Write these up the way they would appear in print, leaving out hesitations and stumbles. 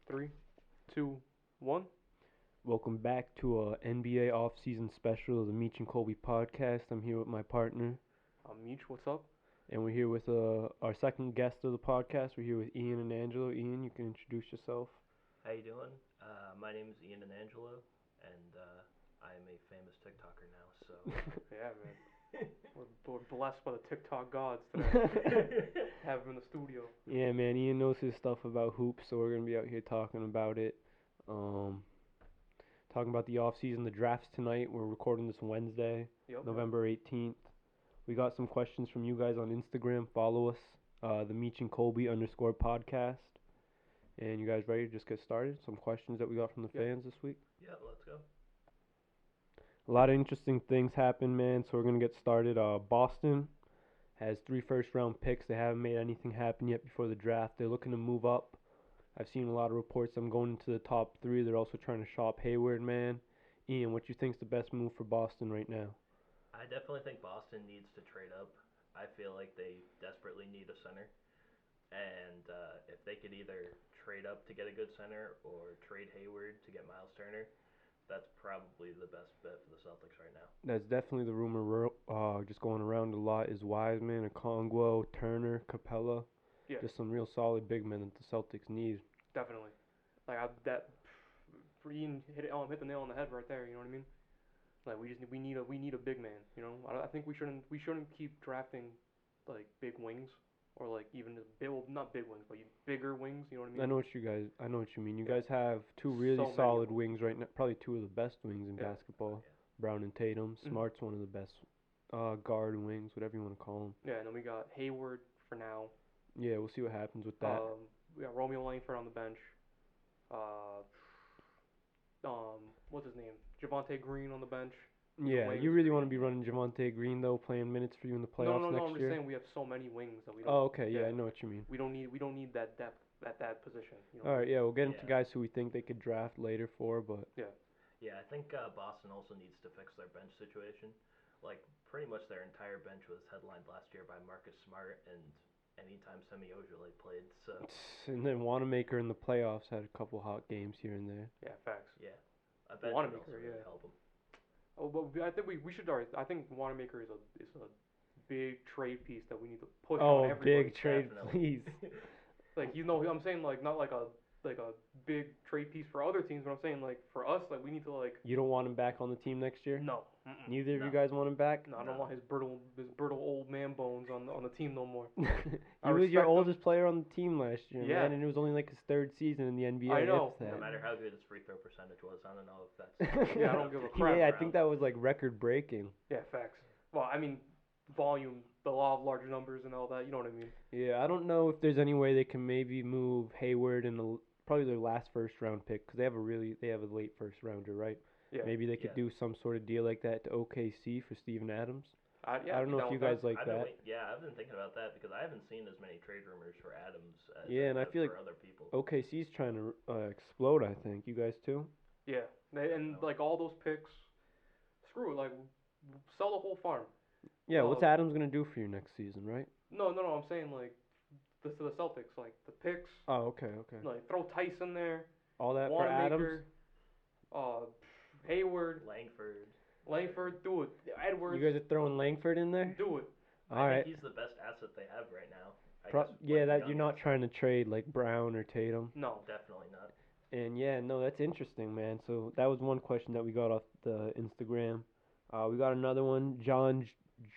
Three, two, one. Welcome back to a NBA off-season special of the Meech and Colby podcast. I'm here with my partner, I'm Meech. What's up? and we're here with our second guest of the podcast. We're here with Ian and Angelo. Ian, you can introduce yourself. How you doing? My name is Ian and Angelo, and I am a famous TikToker now. So Yeah, man. We're blessed by the TikTok gods today. Have him in the studio. Yeah, man, Ian knows his stuff about hoops, so we're gonna be out here talking about it. Um, Talking about the off-season, the draft's tonight. We're recording this Wednesday, Yep. November 18th. We got some questions from you guys on Instagram. Follow us, the Meech and Colby _podcast. And you guys ready to just get started? Some questions that we got from the Yep. fans this week. yeah, let's go. A lot of interesting things happen, man. So we're gonna get started. Boston has 3 first-round picks. They haven't made anything happen yet before the draft. They're looking to move up. I've seen a lot of reports them going into the top 3. They're also trying to shop Hayward, man. Ian, what you think's the best move for Boston right now? I definitely think Boston needs to trade up. I feel like they desperately need a center, and if they could either trade up to get a good center or trade Hayward to get Miles Turner, that's probably the best bet for the Celtics right now. That's definitely the rumor just going around a lot is Wiseman, Okongwu, Turner, Capella. Yeah. Just some real solid big men that the Celtics need. Definitely. For Ian hit the nail on the head right there. You know what I mean? Like we need a big man. You know, I think we shouldn't keep drafting like big wings or like even not big wings, but bigger wings. You know what I mean? I know what you mean. You Yeah. guys have 2 really So many of solid them. wings right now. Probably 2 of the best wings in Yeah. basketball. Yeah. Brown and Tatum. Mhm. Smart's one of the best guard wings, whatever you want to call them. Yeah, and then we got Hayward for now. Yeah, we'll see what happens with that. We got Romeo Langford on the bench. What's his name? Javante Green on the bench. Yeah, wings. you really want to be running Javante Green though, playing minutes for you in the playoffs No. next I'm just year. saying we have so many wings that we don't. Oh, okay, yeah, I know what you mean. We don't need that depth at that position. You know All right, yeah, we'll get into Yeah. guys who we think they could draft later for, but Yeah, I think Boston also needs to fix their bench situation. Like, pretty much their entire bench was headlined last year by Marcus Smart and anytime Semi Ojeleye played. So and then Wanamaker in the playoffs had a couple hot games here and there. Yeah, facts. yeah, a bench would Wanamaker, also really yeah. help them. Oh, but I think we should. I think Wanamaker is a big trade piece that we need to push on Oh, everybody. big trade, Definitely. please. Like I'm saying like not like a big trade piece for other teams, but I'm saying like for us like we need to like You don't want him back on the team next year? no. Neither of you No. guys want him back? No, I don't No. want his brittle old man bones on the team no more. He I was your respect him. oldest player on the team last year, Yeah. man, and it was only like his 3rd season in the NBA. I know. if that. No matter how good his free throw percentage was, I don't know if that's. Yeah, I don't give a crap. Yeah, I think that was like record breaking. Yeah, facts. Well, I mean, volume, the law of large numbers and all that. You know what I mean? Yeah, I don't know if there's any way they can maybe move Hayward in probably their last first-round pick because they have a late first-rounder, right? Yeah. Maybe they could Yeah. do some sort of deal like that to OKC for Steven Adams. Yeah, I don't know if you guys like I've that. been thinking about that because I haven't seen as many trade rumors for Adams as Yeah, and I feel for like other people. OKC's trying to explode. I think you guys too. Yeah, and like all those picks, screw it. Like, sell the whole farm. Yeah, what's Adams gonna do for you next season, right? No. I'm saying like to the Celtics, like the picks. Oh, okay. Like throw Tyson there. All that for Adams. Wanamaker, Hayward, Langford, do it. Edwards, You guys are throwing Langford in there. do it. All I right. think he's the best asset they have right now. Yeah, that you're not trying to trade like Brown or Tatum. No. Definitely not. And yeah, no, that's interesting, man. So that was one question that we got off the Instagram. We got another one.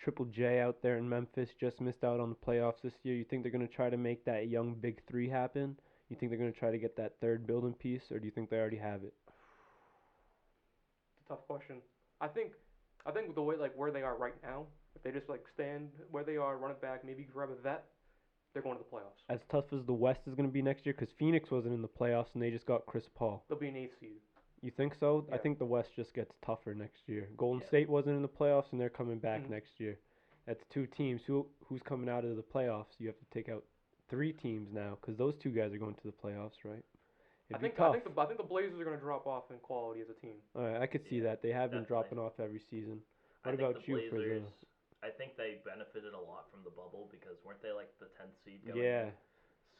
Triple J out there in Memphis just missed out on the playoffs this year. You think they're gonna try to make that young big 3 happen? You think they're gonna try to get that 3rd building piece, or do you think they already have it? It's a tough question. I think the way like where they are right now, if they just like stand where they are, run it back, maybe grab a vet, they're going to the playoffs. As tough as the West is gonna be next year, because Phoenix wasn't in the playoffs and they just got Chris Paul. They'll be an 8th seed. You think so? I Yeah. think the West just gets tougher next year. Golden Yeah. State wasn't in the playoffs and they're coming back Mhm. next year. That's 2 teams. Who's coming out of the playoffs? You have to take out 3 teams now because those 2 guys are going to the playoffs, right? It'd be tough. I think the Blazers are going to drop off in quality as a team. All right, I could see Yeah, that. They have been definitely. dropping off every season. I What think about the you for the? Blazers, I think they benefited a lot from the bubble because weren't they like the 10th seed going in? Yeah,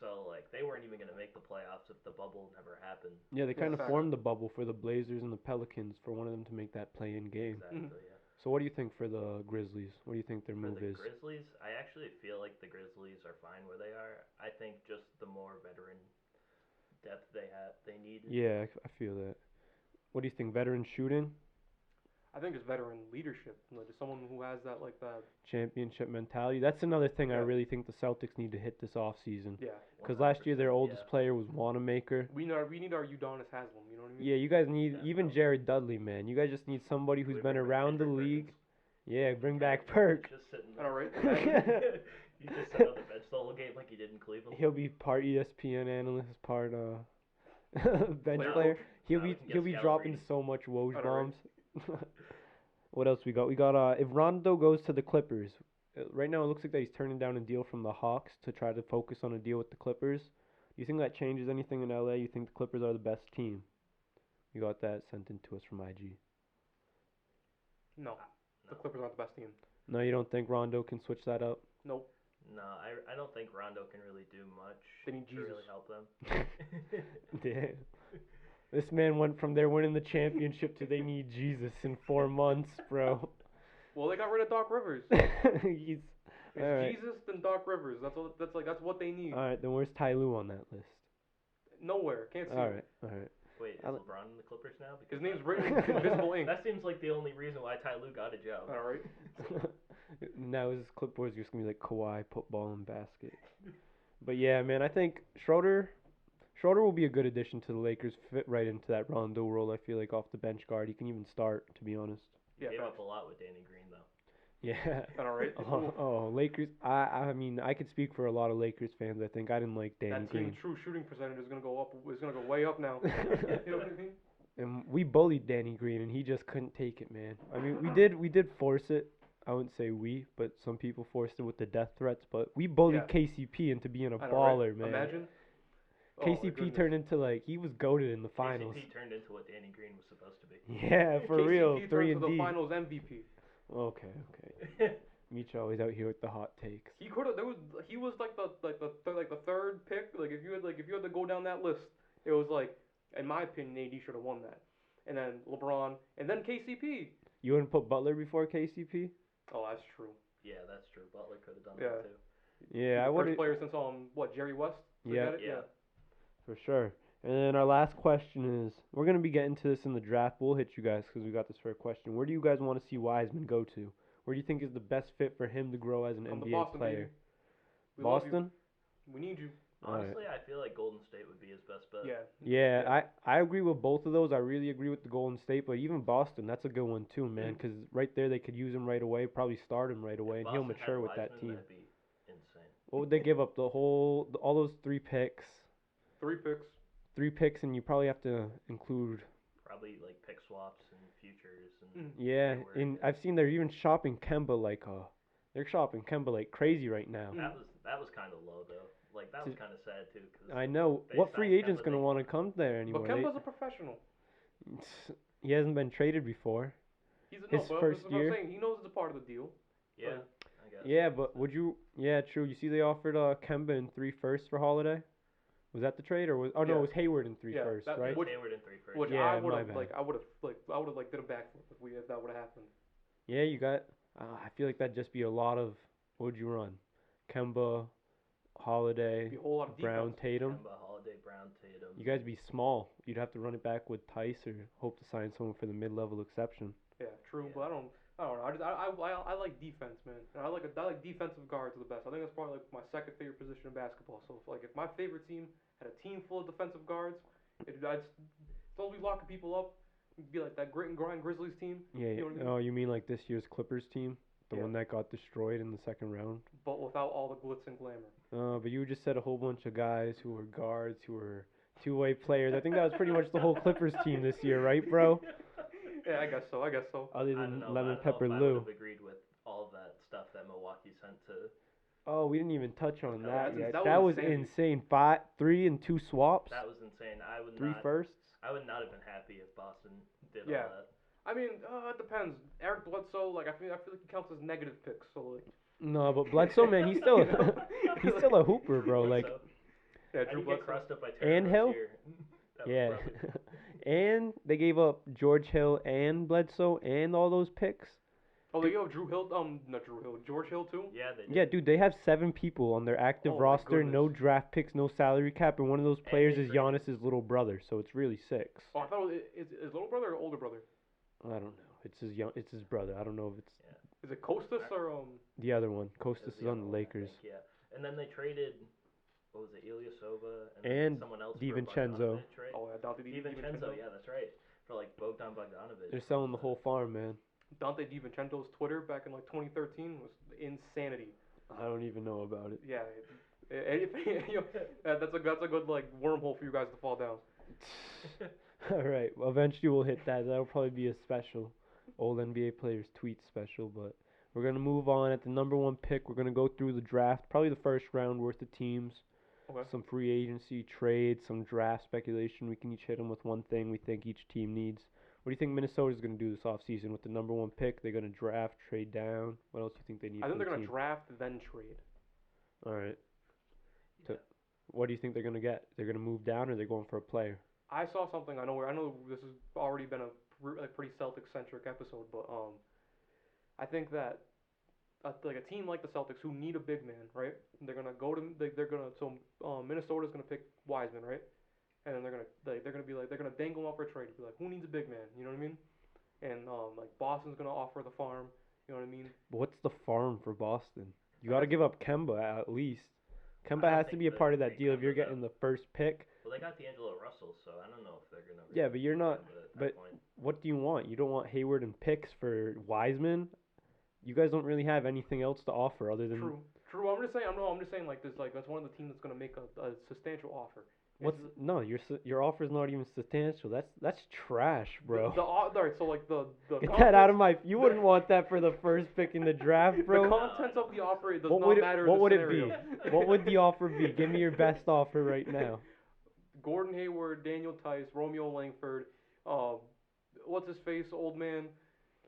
So like they weren't even gonna make the playoffs if the bubble never happened. Yeah, they Yeah, kind of facts. formed the bubble for the Blazers and the Pelicans for one of them to make that play-in game. Exactly. Yeah. So what do you think for the Grizzlies? What do you think their For move the is? Grizzlies, I actually feel like the Grizzlies are fine where they are. I think just the more veteran depth they need. Yeah, I feel that. What do you think? Veteran shooting, I think it's veteran leadership, like just someone who has that like that. championship mentality. That's another thing I Yeah. really think the Celtics need to hit this offseason. Yeah, Because last year their 100%, oldest yeah. player was Wanamaker. we need our Udonis Haslam. You know what I mean? Yeah, you guys need Yeah, even no. Jared Dudley, man. You guys just need somebody who's We been bring back around the Kendrick league. Perkins. Yeah, bring back Kendrick Perk. Perkins Just sitting I know, there. right? You just sat on the bench the whole game like you did in Cleveland. He'll be part ESPN analyst, part bench Player player. coach. He'll Now be we can get he'll be dropping Scalabrine. so much Woj I know, bombs. right? What else we got? We got if Rondo goes to the Clippers. Right now it looks like that he's turning down a deal from the Hawks to try to focus on a deal with the Clippers. Do you think that changes anything in LA? You think the Clippers are the best team? We got that sent in to us from IG. No, the No. Clippers aren't the best team. No, you don't think Rondo can switch that up? Nope. No, I don't think Rondo can really do much They need to really Jesus. help them. Damn. This man went from they're winning the championship to they need Jesus in 4 months, bro. Well, they got rid of Doc Rivers. He's It's Alright. Jesus then Doc Rivers. That's what they need. all right. Then where's Ty Lue on that list? Nowhere. Can't see. All him. right, all right. Wait, is I li- LeBron in the Clippers now? His Because name's that- written in invisible ink. That seems like the only reason why Ty Lue got a job. All right. Now his clipboard's just gonna be like Kawhi, put ball in basket. But yeah, man, I think Schroeder will be a good addition to the Lakers. Fit right into that Rondo role. I feel like off the bench guard, he can even start. To be honest. Yeah. Gave facts. up a lot with Danny Green though. Yeah. All right. Oh, Lakers. I mean, I could speak for a lot of Lakers fans. I think I didn't like Danny That Green. team's true shooting percentage is gonna go up. Is gonna go way up now. You know what I mean? And we bullied Danny Green, and he just couldn't take it, man. I mean, we did force it. I wouldn't say we, but some people forced it with the death threats. But we bullied Yeah. KCP into being a I know, right? baller, man. Imagine. Oh, my KCP goodness. turned into like he was goated in the finals. KCP turned into what Danny Green was supposed to be. Yeah, for KCP real. turns 3 to and the D. Finals MVP. Okay, okay. Micho always out here with the hot takes. He could have. He was like the third pick. Like if you had to go down that list, it was like, in my opinion, AD should have won that. And then LeBron, and then KCP. You wouldn't put Butler before KCP? Oh, that's true. Yeah, that's true. Butler could have done Yeah. that too. Yeah, I First would. player since Jerry West. Yeah. Forget it? Yeah. For sure. And then our last question is, we're gonna be getting to this in the draft. We'll hit you guys because we got this for a question. Where do you guys want to see Wiseman go to? Where do you think is the best fit for him to grow as an Come to NBA Boston, player? baby. We love you. Boston? We need you. Alright. Honestly, I feel like Golden State would be his best bet. Yeah. Yeah, I agree with both of those. I really agree with the Golden State, but even Boston, that's a good one too, man. Because right there, they could use him right away, probably start him right away, If and he'll Boston had mature with that Wiseman, team. That'd be insane. What would they give up? All those 3 picks, 3 picks. 3 picks, and you probably have to include. Probably like pick swaps and futures and Yeah, Hayward, and yeah. I've seen they're even shopping Kemba like they're shopping Kemba like crazy right now. That was kind of low though. Like that was kind of sad too. Cause I know. They What free signed agent's Kemba, gonna they- want to come there anymore? But Kemba's a professional. He hasn't been traded before. He's His but first that's what I'm year. saying. He knows it's a part of the deal. yeah, Like, I guess. Yeah, but would you? Yeah, true. You see, they offered Kemba in 3 firsts for Holiday. Was that the trade, or was? Oh no, Yeah. it was Hayward in 3 Yeah, firsts, that- right? Which, Hayward in 3 first. Which Yeah, I would my have bad. like I would have did a backflip if that would have happened. Yeah, you got. I feel like that'd just be a lot of. What would you run? Kemba, Holiday, Be a whole lot of Brown, defense. Tatum. Kemba, Holiday, Brown, Tatum. You guys be small. You'd have to run it back with Tice or hope to sign someone for the mid-level exception. Yeah, true. Yeah. But I don't know. I like defense, man. And I like defensive guards the best. I think that's probably like my second favorite position in basketball. So if my favorite team had a team full of defensive guards, I'd still be locking people up. It'd be like that grit and grind Grizzlies team, Yeah. You know what I mean? Oh, you mean like this year's Clippers team, the Yeah. one that got destroyed in the second round? but without all the glitz and glamour. But you just said a whole bunch of guys who were guards, who were two-way players. I think that was pretty much the whole Clippers team this year, right, bro? Yeah, I guess so. Other I don't than know. Lemon I don't Pepper know if I Lou. would have agreed with all of that stuff that Milwaukee sent to. Oh, we didn't even touch on No, that that's- yet. that That was was insanity. insane. 3 and 2 swaps, That was insane. I would 3 not. firsts. I would not have been happy if Boston did Yeah. all that. I mean, it depends. Eric Bledsoe, like I feel like he counts as negative picks. So like, No, but Bledsoe, man, he's still he's still a hooper, bro. Like So, Yeah, How Drew do you get Bledsoe. crossed up by Terry And Hill? Rozier? That was Yeah. brother. And they gave up George Hill and Bledsoe and all those picks. Oh, they have Drew Hill. Not Drew Hill. George Hill too. Yeah, they did. Yeah, dude, they have 7 people on their active Oh my roster, no goodness. draft picks, no salary cap, and one of those And players they is traded. Giannis's little brother, so it's really 6. Oh, I thought is little brother or older brother? I don't know. It's his brother. I don't know if it's Is it Costas or the other one. It Costas was is on the other one, I Lakers. think, yeah. And then they traded, what was it, Ilyasova And someone else DiVincenzo. for Bogdanovic, right? Oh yeah, Dante DiVincenzo, yeah, that's right. For like Bogdan Bogdanovic. They're selling the whole farm, man. Dante DiVincenzo's Twitter back in like 2013 was insanity. I don't even know about it. Yeah, that's a good like wormhole for you guys to fall down. All right. Well, eventually we'll hit that. That'll probably be a special, old NBA players tweet special. But we're gonna move on at the number 1 pick. We're gonna go through the draft, probably the first round worth of teams, Okay. some free agency trades, some draft speculation. We can each hit them with one thing we think each team needs. What do you think Minnesota's gonna do this offseason with the number 1 pick? They're gonna draft, trade down. What else do you think they need? I think from they're the gonna team? draft then trade. All right. Yeah. What do you think they're gonna get? They're gonna move down, or they're going for a player? I saw something. I know this has already been a pretty Celtic centric episode, but I think that like a team like the Celtics who need a big man, right? They're gonna go to Minnesota's gonna pick Wiseman, right? And then they're gonna dangle him up for a trade. Be like, who needs a big man? You know what I mean? And like Boston's gonna offer the farm. You know what I mean? But what's the farm for Boston? You I got to guess- give up Kemba at least. Kemba don't has to think be a that part of that they deal if you're Kemba's up. getting the first pick. Well, they got D'Angelo Russell, so I don't know if they're gonna. Yeah, really but you're pick not- Kemba at that but- point. What do you want? You don't want Hayward and picks for Wiseman? You guys don't really have anything else to offer other than True. I'm just saying like this. Like that's one of the teams that's gonna make a substantial offer. what's no, your offer's not even substantial. That's trash, bro. Alright, so like the Get that out of contents- my. You wouldn't want that for the first pick in the draft, bro. The contents of the offer does What not would it, matter. what in the would it scenario. be? What would the offer be? Give me your best offer right now. Gordon Hayward, Daniel Tice, Romeo Langford, what's his face, old man?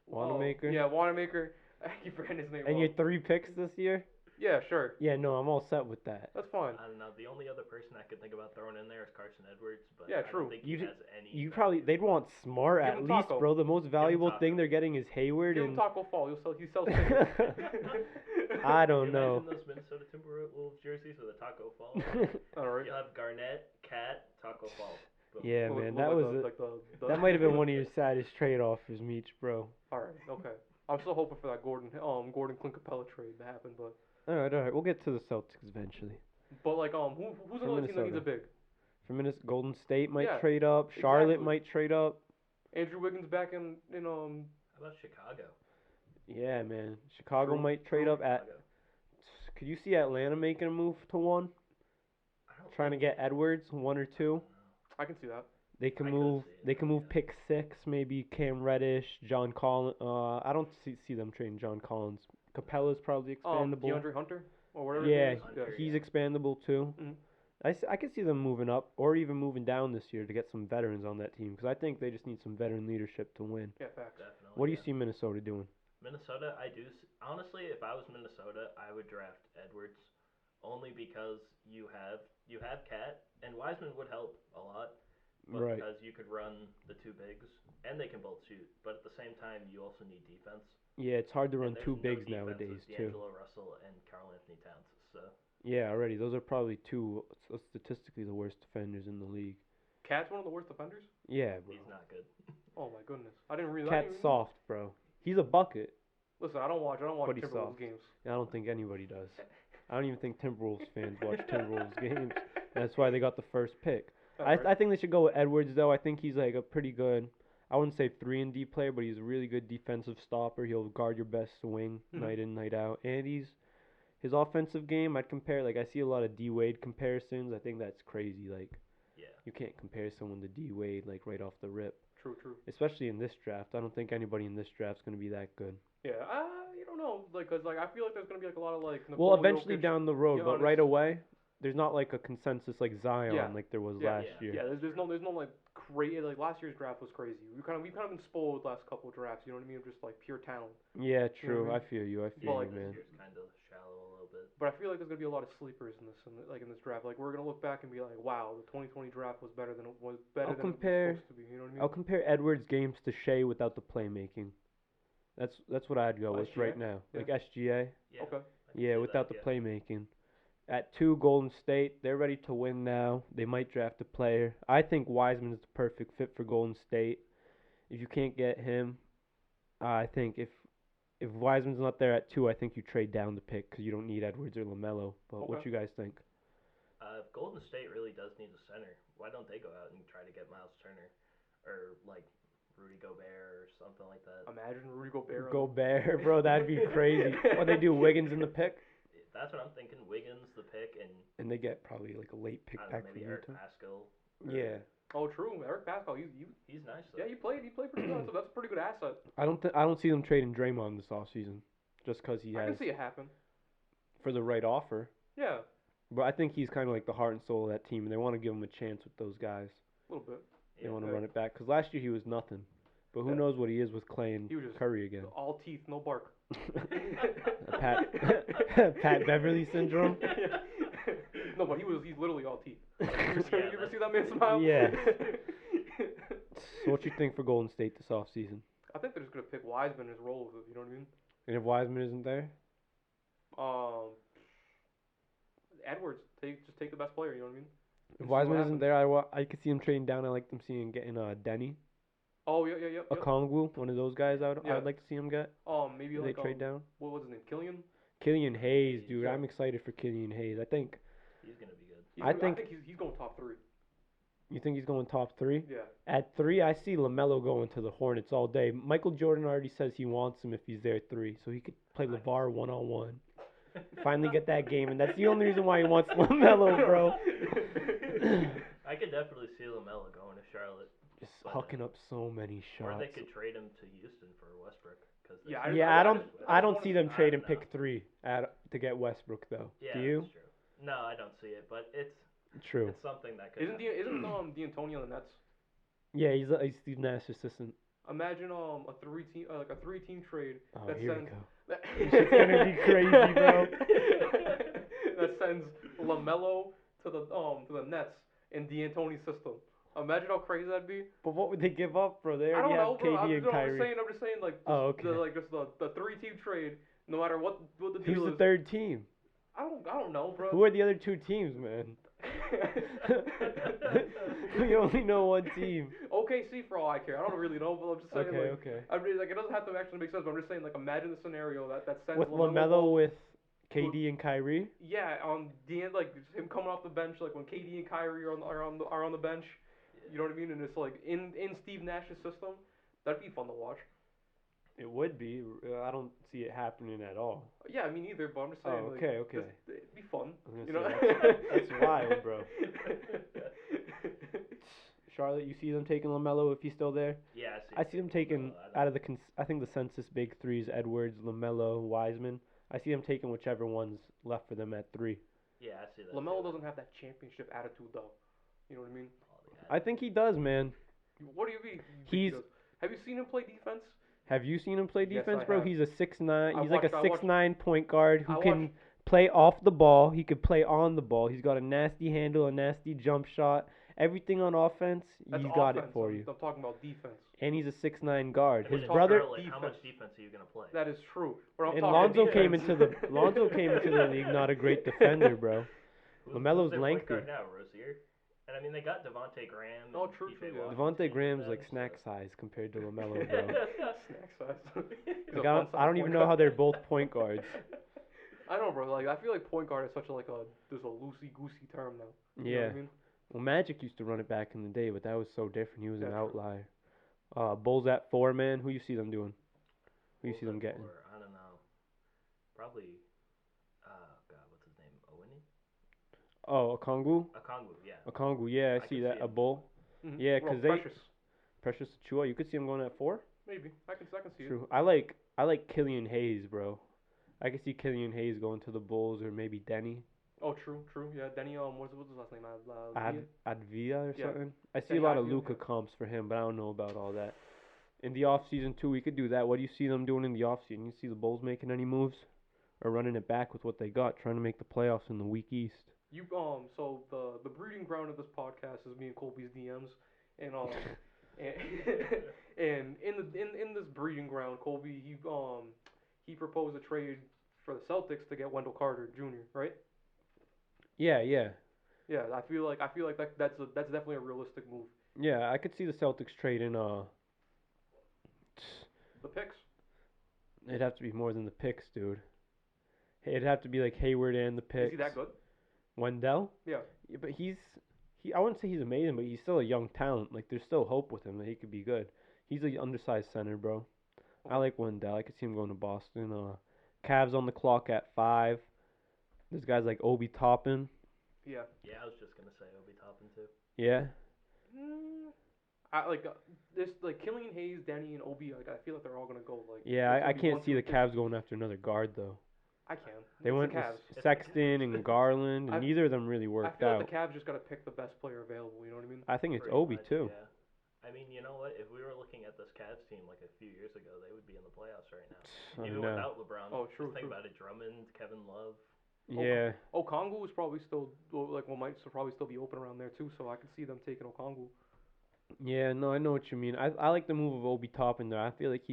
Wanamaker? Yeah, Wanamaker. I keep forgetting his name. And your 3 picks this year? Yeah, sure. Yeah, no, I'm all set with that. That's fine. I don't know. The only other person I could think about throwing in there is Carson Edwards, but Yeah, I true. don't think You he d- has any. You value. they'd want Smart Give at him least, Taco. bro. The most valuable Taco. thing they're getting is Hayward Give him and Taco Fall. He sells tickets. I Can don't you know. Imagine those Minnesota Timberwolves jerseys with a Taco Fall. All right. You'll have Garnett, Cat, Taco Fall. Boom. Yeah, With- man, with that like was the- a, like the- that might have been one of your saddest trade offers, Meech, bro. All right. Okay. I'm still hoping for that Gordon Clint Capella trade to happen, but All right, we'll get to the Celtics eventually. like who's For another team that needs a Minnesota. big? For minutes, Golden State might Yeah, trade up. Charlotte exactly. might trade up. Andrew Wiggins back in How about Chicago? Yeah, man. Chicago True, might trade up at. Chicago. Could you see Atlanta making a move to 1? I don't Trying to get Edwards 1 or 2. I can see that. They can I could move. see it, They can move yeah. pick 6, maybe Cam Reddish, John Collins. I don't see them trading John Collins. Capella's probably expandable. DeAndre Hunter or whatever. Yeah, his name is. Hunter, he's yeah. expandable too. Mhm. I can see them moving up or even moving down this year to get some veterans on that team because I think they just need some veteran leadership to win. Yeah, facts. Definitely. What do you yeah. see Minnesota doing? Minnesota, honestly, if I was Minnesota, I would draft Edwards, only because you have Cat and Wiseman would help a lot, but Right. because you could run the 2 bigs and they can both shoot, but at the same time you also need defense. Yeah, it's hard to run And there's 2 no bigs defense nowadays with too. D'Angelo Russell and Karl Anthony Towns, so Yeah, already those are probably 2 statistically the worst defenders in the league. Cat's one of the worst defenders. Yeah, bro. he's not good. Oh my goodness, I didn't realize. Cat's soft, bro. He's a bucket. Listen, I don't watch But he's Timberwolves soft. games. I don't think anybody does. I don't even think Timberwolves fans watch Timberwolves games. That's why they got the first pick. Alright. I think they should go with Edwards though. I think he's like a pretty good. I wouldn't say 3-and-D player, but he's a really good defensive stopper. He'll guard your best swing Mhm. night in, night out. And his offensive game. I'd compare like I see a lot of D Wade comparisons. I think that's crazy. Like Yeah. you can't compare someone to D Wade like right off the rip. True. Especially in this draft. I don't think anybody in this draft's gonna be that good. Yeah, you don't know, like, cause like I feel like there's gonna be like a lot of like. Well, Nikola eventually Jokic. down the road, but Giannis. right away, there's not like a consensus like Zion Yeah. like there was Yeah. last Yeah. year. Yeah, there's no like crazy like last year's draft was crazy. We've kind of been spoiled the last couple of drafts. You know what I mean? Of just like pure talent. Yeah, You know true. what I I mean? feel you. I But, feel like, you, This man. year's kind of shallow a little bit. But I feel like there's gonna be a lot of sleepers in this in this draft. Like we're gonna look back and be like, wow, the 2020 draft was better than it was I'll than it was compare- supposed to be. You know what I mean? I'll compare Edwards' games to Shea without the playmaking. That's what I'd go Oh, with SGA? right now. Yeah. Like SGA. Yeah. Okay. I can Yeah, see without that, the yeah. playmaking. At 2, Golden State, they're ready to win now. They might draft a player. I think Wiseman is the perfect fit for Golden State. If you can't get him, I think if Wiseman's not there at 2, I think you trade down the pick because you don't need Edwards or LaMelo. But what Okay. you guys think? If Golden State really does need a center, why don't they go out and try to get Miles Turner or like Rudy Gobert or something like that? Imagine Rudy Gobert. Gobert, bro, that'd be crazy. What they do, Wiggins in the pick, That's what I'm thinking. Wiggins the pick, and and they get probably like a late pick I don't back know, from maybe Eric Utah. Pascal. Yeah, Oh, true. Eric Pascal. He's nice though. Yeah, he played pretty good. So that's a pretty good asset. I don't see them trading Draymond this offseason, just because he I has can see it happen. for the right offer. Yeah, But I think he's kind of like the heart and soul of that team, and they want to give him a chance with those guys. a little bit. They Yeah. want to run it back because last year he was nothing. But who Yeah. knows what he is with Clay and He was just Curry again. All teeth, no bark. Pat Pat Beverly syndrome. No, but he's literally all teeth. You Yeah, ever see that man smile? Yeah. So what you think for Golden State this offseason? I think they're just gonna pick Wiseman as role. You know what I mean? And if Wiseman isn't there, Edwards, just take the best player. You know what I mean? if And see what Wiseman isn't happens. there, I could see him trading down. I like them seeing getting Denny, Oh yeah. a Okongwu, one of those guys. Yeah. I'd like to see him get. Maybe If they like trade down. what was his name? Killian. Killian Hayes, dude. Yeah. I'm excited for Killian Hayes. I think. He's gonna be good. I think- he's going top 3. You think he's going top 3? Yeah. At 3, I see LaMelo going to the Hornets all day. Michael Jordan already says he wants him if he's there at 3, so he could play LeVar one-on-one. Finally get that game, and that's the only reason why he wants LaMelo, bro. I could definitely see Lamelo going to Charlotte, Just But, hucking up so many or shots. they could trade him to Houston for Westbrook. Cause Yeah, they- Yeah, I I don't just see wanna them trading I don't pick 3 to get Westbrook though. Yeah, Do you? that's true. No, I don't see it, but it's True. something that could. Isn't happen. D'Antoni on the Nets? Yeah, he's Steve Nash assistant. Imagine a 3-team trade Oh, that here we sends go. that This shit's gonna be crazy, bro. that sends LaMelo to the Nets in D'Antoni's system. Imagine how crazy that'd be. But what would they give up, bro? They I don't already know, have bro. KD and Kyrie. I'm just saying, like, Oh, okay. just the 3-team trade. No matter what the Who's deal the is. third team? I don't know, bro. Who are the other 2 teams, man? We only know one team. OKC for all I care. I don't really know, but I'm just saying. Okay, like, okay. I really, like, it doesn't have to actually make sense. But I'm just saying, like, imagine the scenario that sends With LaMelo with KD and Kyrie. Yeah, like him coming off the bench, like when KD and Kyrie are on the bench. You know what I mean? And it's like in Steve Nash's system. That'd be fun to watch. It would be. I don't see it happening at all. Yeah, me neither. But I'm just saying. Oh, like, okay, okay. it'd be fun. I was You gonna know? say, that's wild, bro. Charlotte, you see them taking LaMelo if he's still there? Yeah, I see them taking LaMelo, out of the I think the census big 3s: Edwards, LaMelo, Wiseman. I see them taking whichever one's left for them at 3. Yeah, I see that. LaMelo too. doesn't have that championship attitude though. You know what I mean? I think he does, man. What do you mean? He's- does? Have you seen him play defense? Have you seen him play Yes, defense, I bro? have. He's a 6'9". I He's like a watched- 6'9" point guard who I can watched- play off the ball. He could play on the ball. He's got a nasty handle, a nasty jump shot. Everything on offense, That's he's got it offense. for you. I'm talking about defense. And he's a 6'9" guard. I mean, His it's brother Charlotte, how defense. much defense are you gonna play? That is true. But I'm and talking Lonzo defense. came into the league not a great defender, bro. Who's LaMelo's their lengthy. point guard now, Rozier. And I mean, they got Devontae Graham. Oh, and true, PJ true, yeah. Washington Devontae Graham's for like them, snack so- size compared to LaMelo, bro. Snack size. He's a Like, fun I don't size even point know how guard. they're both point guards. I don't know, bro. Like I feel like point guard is such a there's a loosey goosey term now. You know Yeah. what I mean? Well, Magic used to run it back in the day, but that was so different. He was an Yeah, true. outlier. Bulls at 4, man. Who you see them doing? Who you see Bulls them at getting? 4, I don't know. Probably. God, what's his name? Owini? Oh, Okongwu? Okongwu, yeah. Okongwu, yeah, I I see could that. see A him. Bull. Mm-hmm. Yeah, 'cause they- Precious. Precious Achua. You could see him going at 4. Maybe I can see it. True. I like Killian Hayes, bro. I could see Killian Hayes going to the Bulls or maybe Denny. Oh, true, true. Yeah, Denny. What's his last name? Advia or Yeah. something. I see Denny a lot of Advia, Luca yeah. comps for him, but I don't know about all that. In the off season too, we could do that. What do you see them doing in the off season? You see the Bulls making any moves or running it back with what they got, trying to make the playoffs in the weak East? You so the breeding ground of this podcast is me and Colby's DMs, and and, and in this breeding ground, Colby he proposed a trade for the Celtics to get Wendell Carter Jr. Right? Yeah, yeah, Yeah, I feel like that's definitely a realistic move. yeah. I could see the Celtics trading. The picks. It'd have to be more than the picks, dude. It'd have to be like Hayward and the picks. Is he that good? Wendell? Yeah. Yeah, but he. I wouldn't say he's amazing, but he's still a young talent. Like there's still hope with him that he could be good. He's a undersized center, bro. I like Wendell. I could see him going to Boston. Cavs on the clock at 5. There's guys like Obi Toppin. Yeah. Yeah, I was just gonna say Obi Toppin too. Yeah. I like this like Killian Hayes, Danny, and Obi. Like I feel like they're all gonna go like. Yeah, it's gonna I be can't 1, see 2, the 3. Cavs going after another guard though. I can. They It's went the with Cavs. It's the Sexton Cavs. and Garland, and I- neither of them really I worked feel out. like the Cavs just gotta pick the best player available. You know what I mean? I think it's Pretty Obi much, too. Yeah. I mean, you know what? If we were looking at this Cavs team like a few years ago, they would be in the playoffs right now. I Even know. without LeBron. Oh, true, Just think true. about it: Drummond, Kevin Love. Yeah. Okongu is probably still might probably still be open around there too. So I can see them taking Okongu. Yeah, no, I know what you mean. I like the move of Obi Toppin there. I feel like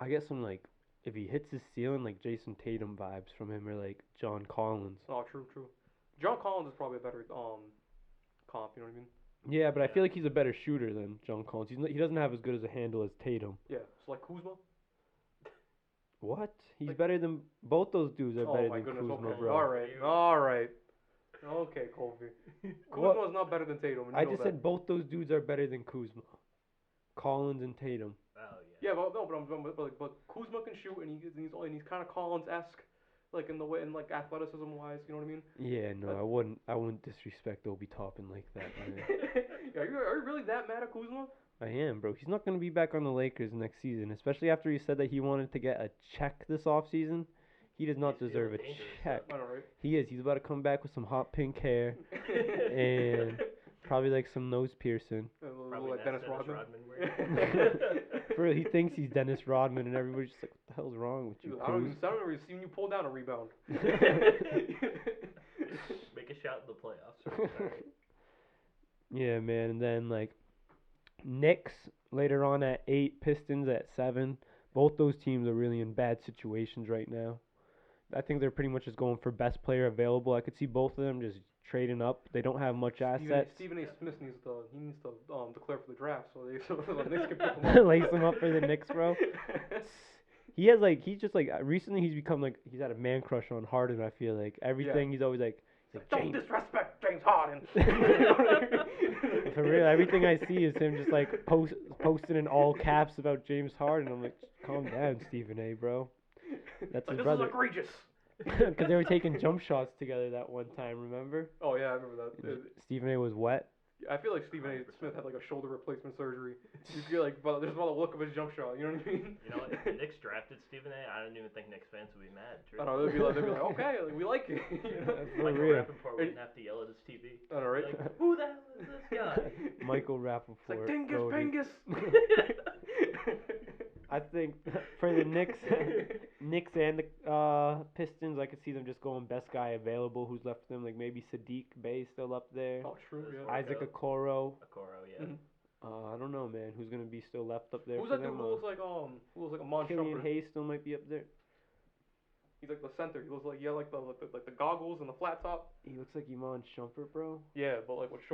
I get some like if he hits his ceiling like Jason Tatum vibes from him or like John Collins. Oh, true, true. John Collins is probably a better comp. You know what I mean? Yeah, but I Yeah. feel like he's a better shooter than John Collins. He doesn't have as good as a handle as Tatum. Yeah. So like Kuzma. What? He's Like- better than both those dudes are Oh better my than goodness. Kuzma, Okay. bro. All right. All right. Okay, Colby. Kuzma is not better than Tatum. And you I know just that. said both those dudes are better than Kuzma. Collins and Tatum. Oh yeah. Yeah, but no, but Kuzma can shoot, and he's kind of Collins-esque, like in the way, and like athleticism wise, you know what I mean? Yeah, no, I wouldn't disrespect Obi Toppin like that, man. Yeah, are you really that mad at Kuzma? I am, bro. He's not gonna be back on the Lakers next season, especially after he said that he wanted to get a check this offseason. He does not He's deserve a feeling dangerous, check. I know, right? He is. He's about to come back with some hot pink hair and probably like some nose piercing. Probably like that's Dennis Rodman. wear. Bro, he thinks he's Dennis Rodman, and everybody's just like, "What the hell's wrong with you, I don't Kuz?" even seen you pull down a rebound. Make a shot in the playoffs. Right? Yeah, man. And then like Knicks later on at 8, Pistons at 7. Both those teams are really in bad situations right now. I think they're pretty much just going for best player available. I could see both of them just trading up. They don't have much assets. Stephen A. Smith needs to declare for the draft, so the Knicks can pick him up. Lace him up for the Knicks, bro. Recently he's become like he's had a man crush on Harden. I feel like everything he's always like Don't James. disrespect James Harden. For real, everything I see is him just like posting in all caps about James Harden. I'm like, calm down, Stephen A. Bro. That's his This brother. is egregious. Because they were taking jump shots together that one time. Remember? Oh yeah, I remember that. Stephen A. was wet. I feel like Stephen A. Smith had like a shoulder replacement surgery. You feel like, but there's about the look of his jump shot. You know what I mean? You know what? If the Knicks drafted Stephen A., I don't even think Knicks fans would be mad. I don't know. They'd be like, okay, like, we like it. You know? For Michael real. Rappaport wouldn't have to yell at his TV. I know, right? Like, who the hell is this guy? Michael Rappaport. It's like Dingus goated. Pingus. I think for the Knicks and the Pistons, I could see them just going best guy available. Who's left them? Like maybe Sadiq Bey still up there. Oh, true. Yeah. Isaac Okoro. Okoro, yeah. Mhm. I don't know, man. Who's gonna be still left up there? Who's for that dude them? who looks like a Mon Killian Shumpert? Hayes still might be up there. He's like the center. He looks like the goggles and the flat top. He looks like Iman Shumpert, bro. Yeah, but like with a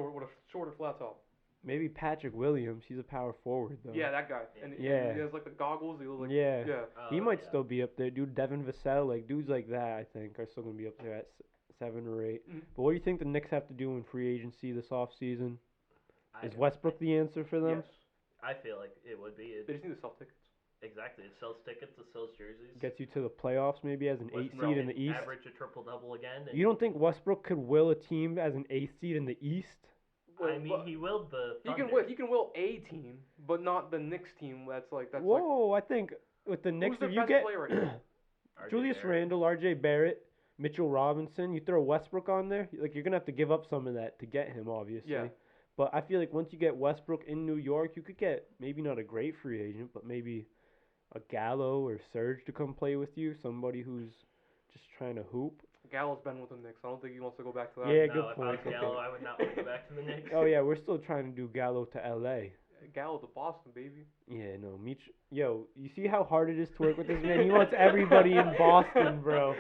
shorter flat top. Maybe Patrick Williams. He's a power forward though. Yeah, that guy. And Yeah. he has like the goggles. He looks like Yeah. yeah. He Oh, might yeah. still be up there, dude. Devin Vassell, like dudes like that, I think are still gonna be up there at 7 or 8. Mhm. But what do you think the Knicks have to do in free agency this off season? I Is don't Westbrook think- the answer for them? Yes. I feel like it would be. They just need to sell tickets. Exactly. It sells tickets, it sells jerseys. Gets you to the playoffs maybe as an 8 Westbrook seed in the can East. Average a triple double again. And You don't think Westbrook could will a team as an 8th seed in the East? I mean, he willed the. He can Thunder. will. He can will a team, but not the Knicks team. That's like Whoa, I think with the Knicks, who's their if you best get player right now? RJ Julius Barrett. Randle, RJ Barrett, Mitchell Robinson. You throw Westbrook on there, like you're gonna have to give up some of that to get him, obviously. Yeah. But I feel like once you get Westbrook in New York, you could get maybe not a great free agent, but maybe a Gallo or Serge to come play with you. Somebody who's just trying to hoop. Gallo's been with the Knicks. I don't think he wants to go back to that. Yeah, No, good if I point. was Good Gallo, point. I would not want to go back to the Knicks. Oh yeah, we're still trying to do Gallo to L.A. Gallo to Boston, baby. Yeah, no, Yo, you see how hard it is to work with this man? He wants everybody in Boston, bro.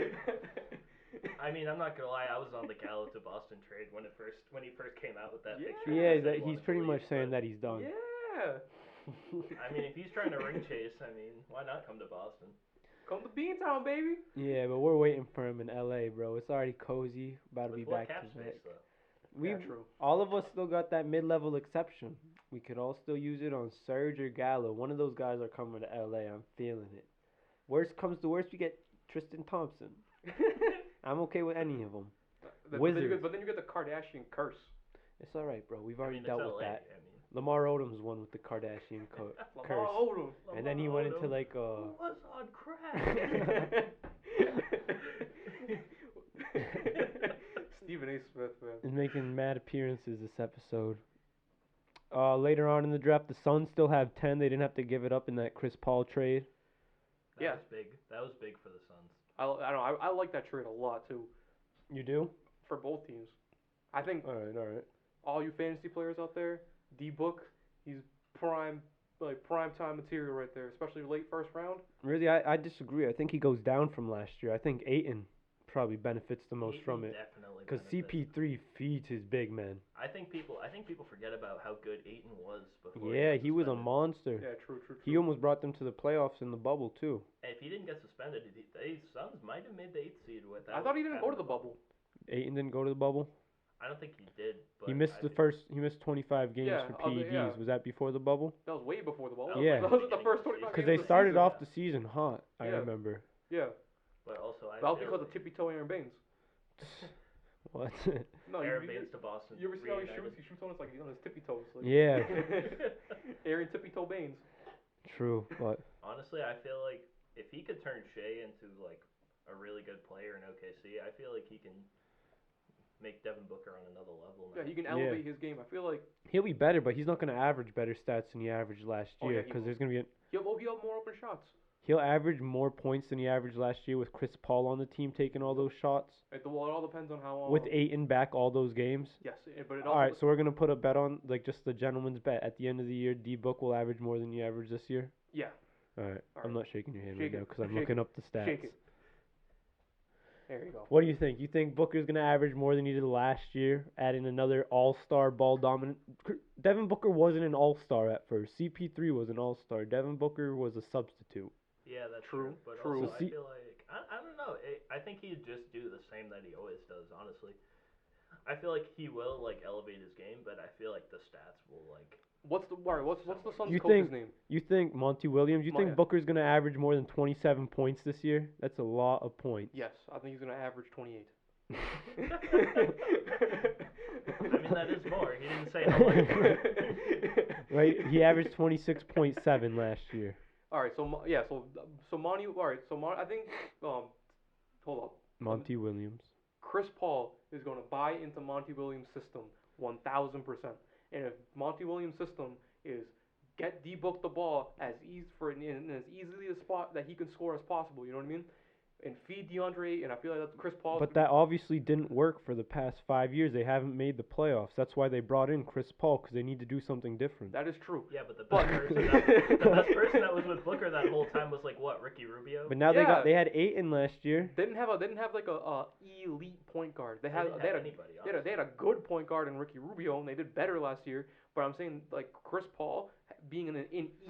I mean, I'm not gonna lie. I was on the Gallo to Boston trade when he first came out with that Yeah. picture. Yeah, He said he he's wanted to pretty much leave, saying but, that he's done. Yeah. I mean, if he's trying to ring chase, I mean, why not come to Boston? Come to Beantown, baby. Yeah, but we're waiting for him in L.A., bro. It's already cozy. About to With be what back cap to space back. though? We Yeah, true. all of us still got that mid-level exception. We could all still use it on Serge or Gallo. One of those guys are coming to L.A. I'm feeling it. Worst comes to worst, we get Tristan Thompson. I'm okay with any of them. Wizards. But then you get the Kardashian curse. It's all right, bro. We've I already mean, dealt it's with LA. that. I mean, Lamar Odom's one with the Kardashian curse. Lamar Odom. And then he went into like Who was on crack? Stephen A. Smith, man. is making mad appearances this episode. Later on in the draft, the Suns still have 10. They didn't have to give it up in that Chris Paul trade. That Yeah. was big. That was big for the Suns. I don't know. I like that trade a lot too You do? for both teams. I think All right. all you fantasy players out there, D Book, he's prime time material right there, especially late first round. Really, I disagree. I think he goes down from last year. I think Ayton probably benefits the most He from it. Definitely. Because benefits. CP3 feeds his big man. I think people forget about how good Ayton was before. Yeah, got he was a suspended. monster. Yeah, true. He almost brought them to the playoffs in the bubble, too. And if he didn't get suspended, the Suns might have made the 8th seed without. I thought he didn't go to having the bubble. Ayton didn't go to the bubble? I don't think he did. But He missed he missed 25 games Yeah, for of the- PEDs. yeah. Was that before the bubble? That was way before the bubble. That was Yeah. That was the first 25 Because games they of the started season. off the season hot, I Yeah. remember. Yeah, But also, I that was feel because of like tippy toe Aaron Baines. What? No, Aaron you, Baines to Boston. you ever see how he reunited. shoots? He shoots on his on his tippy toes. Like, Yeah. Aaron tippy toe Baines. True, but Honestly, I feel like if he could turn Shea into like a really good player in OKC, I feel like he can make Devin Booker on another level. Yeah, Now. he can elevate his game. I feel like he'll be better, but he's not going to average better stats than he averaged last Oh, yeah, year he because will. there's going to be he'll have more open shots. he'll average more points than he averaged last year with Chris Paul on the team taking all those shots. It all depends on how. With Ayton back all those games. Yes, but it also. All right, so we're going to put a bet on like just the gentleman's bet at the end of the year. D Book will average more than he averaged this year. Yeah. All right, All I'm right. not shaking your hand Shake right now it. because I'm Shake looking up the stats. Shake it. There you go. What do you think? You think Booker's going to average more than he did last year, adding another all-star ball dominant? Devin Booker wasn't an all-star at first. CP3 was an all-star. Devin Booker was a substitute. Yeah, that's True, true. But true. also, So I feel like I don't know. I think he'd just do the same that he always does. Honestly, I feel like he will like elevate his game, but I feel like the stats will like. What's the Suns You coach's think- name? You think Monty Williams, you think Yeah. Booker's going to average more than 27 points this year? That's a lot of points. Yes, I think he's gonna average 28. I mean, that is more. He didn't say how much. Right? He averaged 26.7 last year. All right, so Monty. All right, so I think hold up. Monty Williams. Chris Paul is going to buy into Monty Williams' system 1,000%. And if Monty Williams' system is get D-Book the ball as in as easily a spot that he can score as possible, you know what I mean? And feed DeAndre, and I feel like that's Chris Paul. But that obviously didn't work for the past 5 years. They haven't made the playoffs. That's why they brought in Chris Paul, because they need to do something different. That is true. Yeah, but the But- best person that was with Booker that whole time was like what, Ricky Rubio? But now Yeah. they had Ayton last year. They didn't have like a elite point guard. They had didn't they had have a anybody. they had a good point guard in Ricky Rubio, and they did better last year. But I'm saying like Chris Paul being an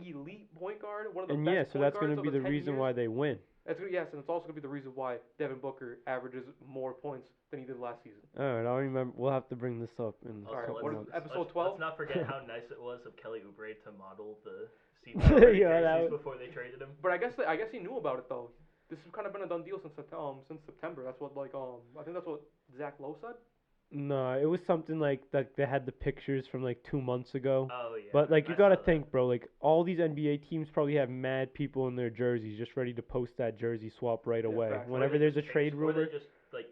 elite point guard, one of the And best yeah, so point that's guards going to of be the 10 reason years. why they win. Yes, and it's also gonna be the reason why Devin Booker averages more points than he did last season. All right, I'll remember. We'll have to bring this up in a Also, Alright, couple what is months. episode 12? Let's not forget how nice it was of Kelly Oubre to model the Yeah, CP3 that jerseys was- before they traded him. But I guess he knew about it though. This has kind of been a done deal since September. That's what I think that's what Zach Lowe said. No, it was something like that. They had the pictures from like 2 months ago. Oh yeah. But like you I gotta saw that. think, bro. Like all these NBA teams probably have mad people in their jerseys, just ready to post that jersey swap right Yeah, away. facts. Or Whenever they there's a just trade chase- or they rumor, just like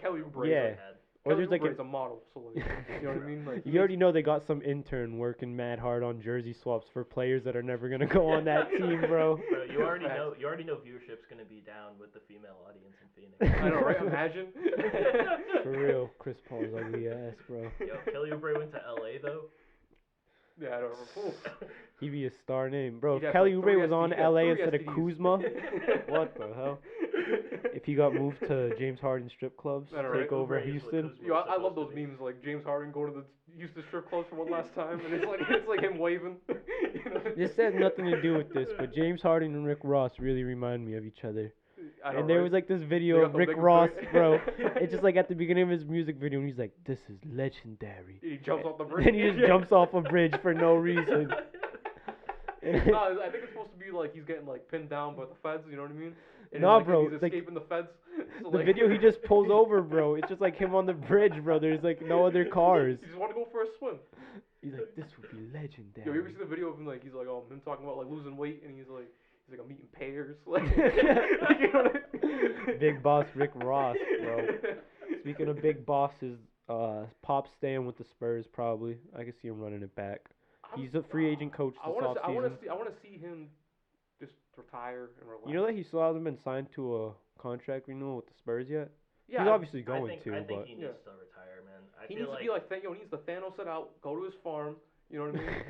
Kelly Oubre. Yeah. Had. Or Kelly there's like Oubre is a model, so like, you know what I mean? Like, he you already know they got some intern working mad hard on jersey swaps for players that are never gonna go on that team, bro. Bro, you already Facts. know viewership's gonna be down with the female audience in Phoenix. I know, right? Imagine. For real, Chris Paul's ugly ass, bro. Yo, Kelly Oubre went to LA though. Yeah, I don't know. He'd be a star name, bro. He'd If have, Kelly like, Oubre three was on STDs. He'd have LA three instead of STDs. Kuzma, what the hell? If he got moved to James Harden strip clubs, I know, take right? over Oubre is what Houston. Kuzma Yo, was I love supposed those to be. memes like James Harden going to the Houston strip clubs for one last time, and it's like him waving. You know? This has nothing to do with this, but James Harden and Rick Ross really remind me of each other. I know, And there right? was like this They video got of the Rick big- Ross, big- bro. It's just like at the beginning of his music video, and he's like, "This is legendary." He jumps off the bridge. Then he just jumps off a bridge for no reason. No, I think it's supposed to be like he's getting like pinned down by the feds. You know what I mean? And Nah, like, bro, He's like, escaping the feds. So, The like, video he just pulls over, bro. It's just like him on the bridge, bro. There's like no other cars. He just want to go for a swim. He's like, "This would be Yo, you legendary." ever see the video of him like he's like him talking about like losing weight and he's like I'm eating pears like, you know what I mean? Big boss Rick Ross, bro. Speaking of big bosses, Pop staying with the Spurs probably. I can see him running it back. He's a free agent coach I this want offseason. to see him just retire and relax. You know that he still hasn't been signed to a contract renewal with the Spurs yet? yeah, He's obviously I going think to, he but needs Yeah. to retire, man. I he feel needs like to be like he needs to Thanos it out, go to his farm. You know what I mean?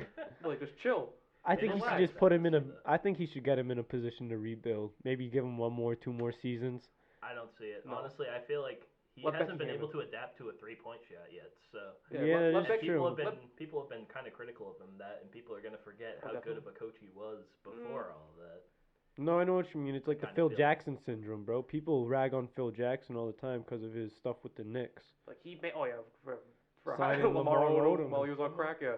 Like just chill. I think he should Relax. just put him in a. That's I think he should get him in a position to rebuild. Maybe give him 2 more seasons. I don't see it. No. Honestly, I feel like he Let hasn't Becky been able handle to adapt to a 3-point shot yet. So Yeah, let that's and Becky- true. people have been kind of critical of him and people are gonna forget Oh, how good of definitely. a coach he was before all of that. No, I know what you mean. It's like the Kinda Phil feel it. Jackson syndrome, bro. People rag on Phil Jackson all the time because of his stuff with the Knicks. Like he made for Signing Lamar Lamar Odom Odom. while he was on crack. Yeah.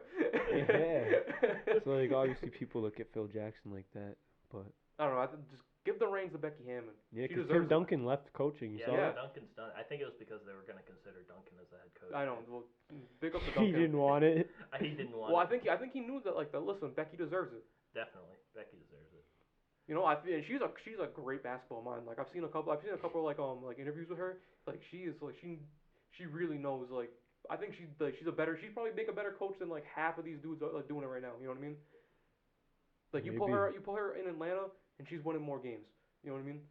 So like obviously people look at Phil Jackson like that, but I don't know. Just give the reins to Becky Hammond. yeah, She because deserves Tim it. Duncan left coaching. You Yeah, saw Yeah. that? Duncan's done. I think it was because they were gonna consider Duncan as the head coach. I know. Well, big up to He Duncan. didn't want it. He didn't want. Well, I it. think he knew that. Like, that. Listen, Becky deserves it. Definitely, Becky deserves it. You know, and she's a great basketball mind. Like I've seen a couple like interviews with her. Like she really knows. Like I think she's probably make a better coach than like half of these dudes are like, doing it right now. You know what I mean? Like you put her in Atlanta and she's winning more games. You know what I mean?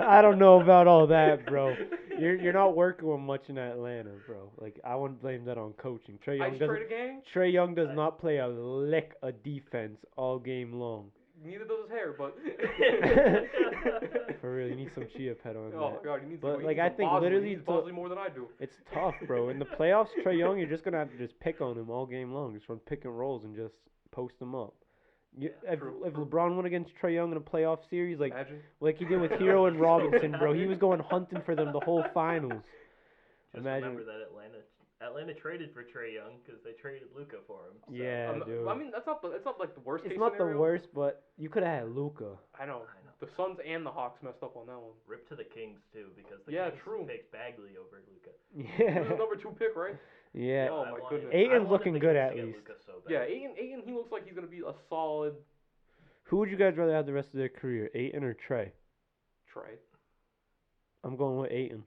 I don't know about all that, bro. You're not working with much in Atlanta, bro. Like I wouldn't blame that on coaching. Trey Young Ice doesn't. Trader gang. Trey Young does not play a lick of defense all game long. Neither does his hair, but. For real, you need some chia pet on Oh that. my god, he needs But, he like, needs I some think Bosley. literally He needs to- Bosley more than I do. It's tough, bro. In the playoffs, Trey Young, you're just gonna have to just pick on him all game long. Just run pick and rolls and just post him up. If true. LeBron went against Trey Young in a playoff series, Imagine. like he did with Hero and Robinson, bro, he was going hunting for them the whole finals. Just Imagine- remember that Atlanta traded for Trey Young because they traded Luka for him. So. Yeah, dude. I mean, it's not like the worst It's case not scenario. the worst, but you could have had Luca. I know. I know. The Suns and the Hawks messed up on that one. Rip to the Kings too because the Yeah, Kings true. picked Bagley over Luka. He Yeah, was the number 2 pick, right? yeah. Oh, my goodness. Aiton's looking good at least. So bad. Yeah, Ayton, he looks like he's gonna be a solid Who would you guys rather have the rest of their career, Aiton or Trey? Trey. I'm going with Aiton.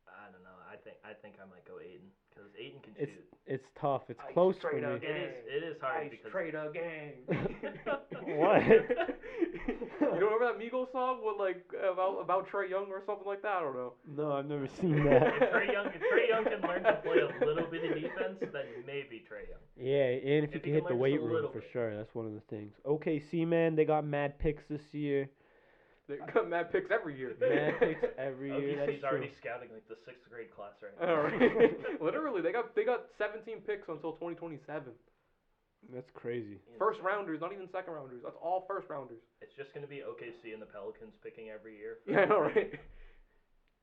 I don't know. I think I might go Aiden because Aiden can It's shoot. it's tough. It's Ice close for Trader me. gang. It is hard Ice because Trader gang. What? You don't remember that Migos song with like about Trey Young or something like that? I don't know. No, I've never seen that. if Trey Young can learn to play a little bit of defense, then maybe Trey Young. Yeah, and if you If can he hit the learns weight a room little for bit. sure, that's one of the things. OKC, man, they got mad picks this year. They got mad picks every year. Mad picks every year. That's OKC's true. already scouting like the 6th grade class right I now. know, right? Literally, they got 17 picks until 2027. That's crazy. First rounders, not even second rounders. That's all first rounders. It's just gonna be OKC and the Pelicans picking every year. Yeah, I know, right?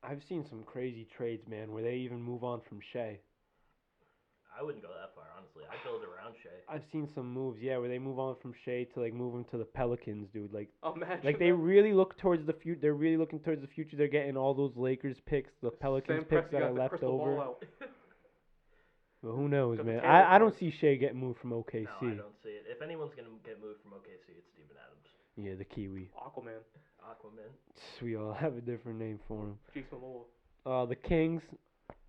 I've seen some crazy trades, man, where they even move on from Shea. I wouldn't go that far, honestly. I'd build around Shea. I've seen some moves, yeah, where they move on from Shea to like move him to the Pelicans, dude. Like Imagine they that. really look towards the future. They're really looking towards the future. They're getting all those Lakers picks, the Pelicans Sam picks Presti that got are the left crystal ball over. out. But who knows, Got the man? Taylor I don't cards. see Shea getting moved from OKC. No, I don't see it. If anyone's gonna get moved from OKC, it's Steven Adams. Yeah, the Kiwi. Aquaman, Aquaman. We all have a different name for him. Jason Momoa. The Kings.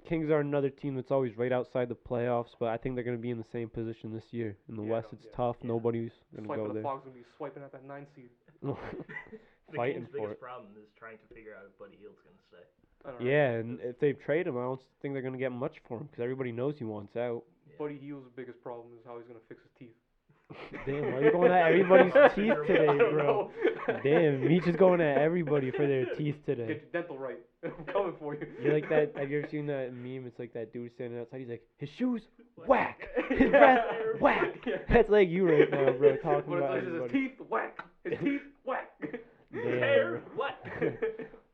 Kings are another team that's always right outside the playoffs, but I think they're going to be in the same position this year. In the Yeah, West, no, it's yeah, tough. yeah. Nobody's going to Swiping go the there. Fog's gonna be swiping at that 9 seed. The Fighting Kings' for biggest it. problem is trying to figure out if Buddy Hield's gonna stay. I don't know. Yeah, and if they trade him, I don't think they're going to get much for him because everybody knows he wants out. Yeah. Buddy Hield's biggest problem is how he's gonna fix his teeth. Damn, why are you going at everybody's teeth I today, don't bro? know. Damn, Meech is going at everybody for their teeth today. Get your dental right. I'm coming for you. You're like that. Have you ever seen that meme? It's like that dude standing outside. He's like, his shoes, What? whack. His breath, whack. Yeah. That's like you right now, bro. Talking But about it's just his everybody. teeth, whack. His teeth, whack. Damn, Hair, bro. what?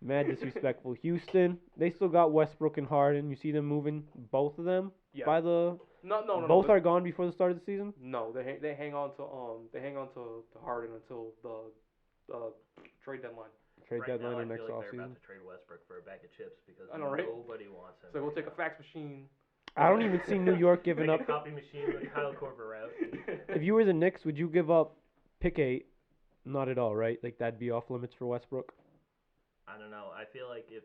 Mad disrespectful. Houston, they still got Westbrook and Harden. You see them moving both of them Yeah. by the. No. Both are gone before the start of the season. No, they hang on to Harden until the trade deadline. Trade Right deadline now, or I next feel like offseason. they're about to trade Westbrook for a bag of chips because I know, right? nobody wants him. So we'll right take a now. fax machine. I don't even see New York giving Make up. a copy machine with Kyle Korver out. If you were the Knicks, would you give up pick 8? Not at all, right? Like that'd be off limits for Westbrook. I don't know. I feel like if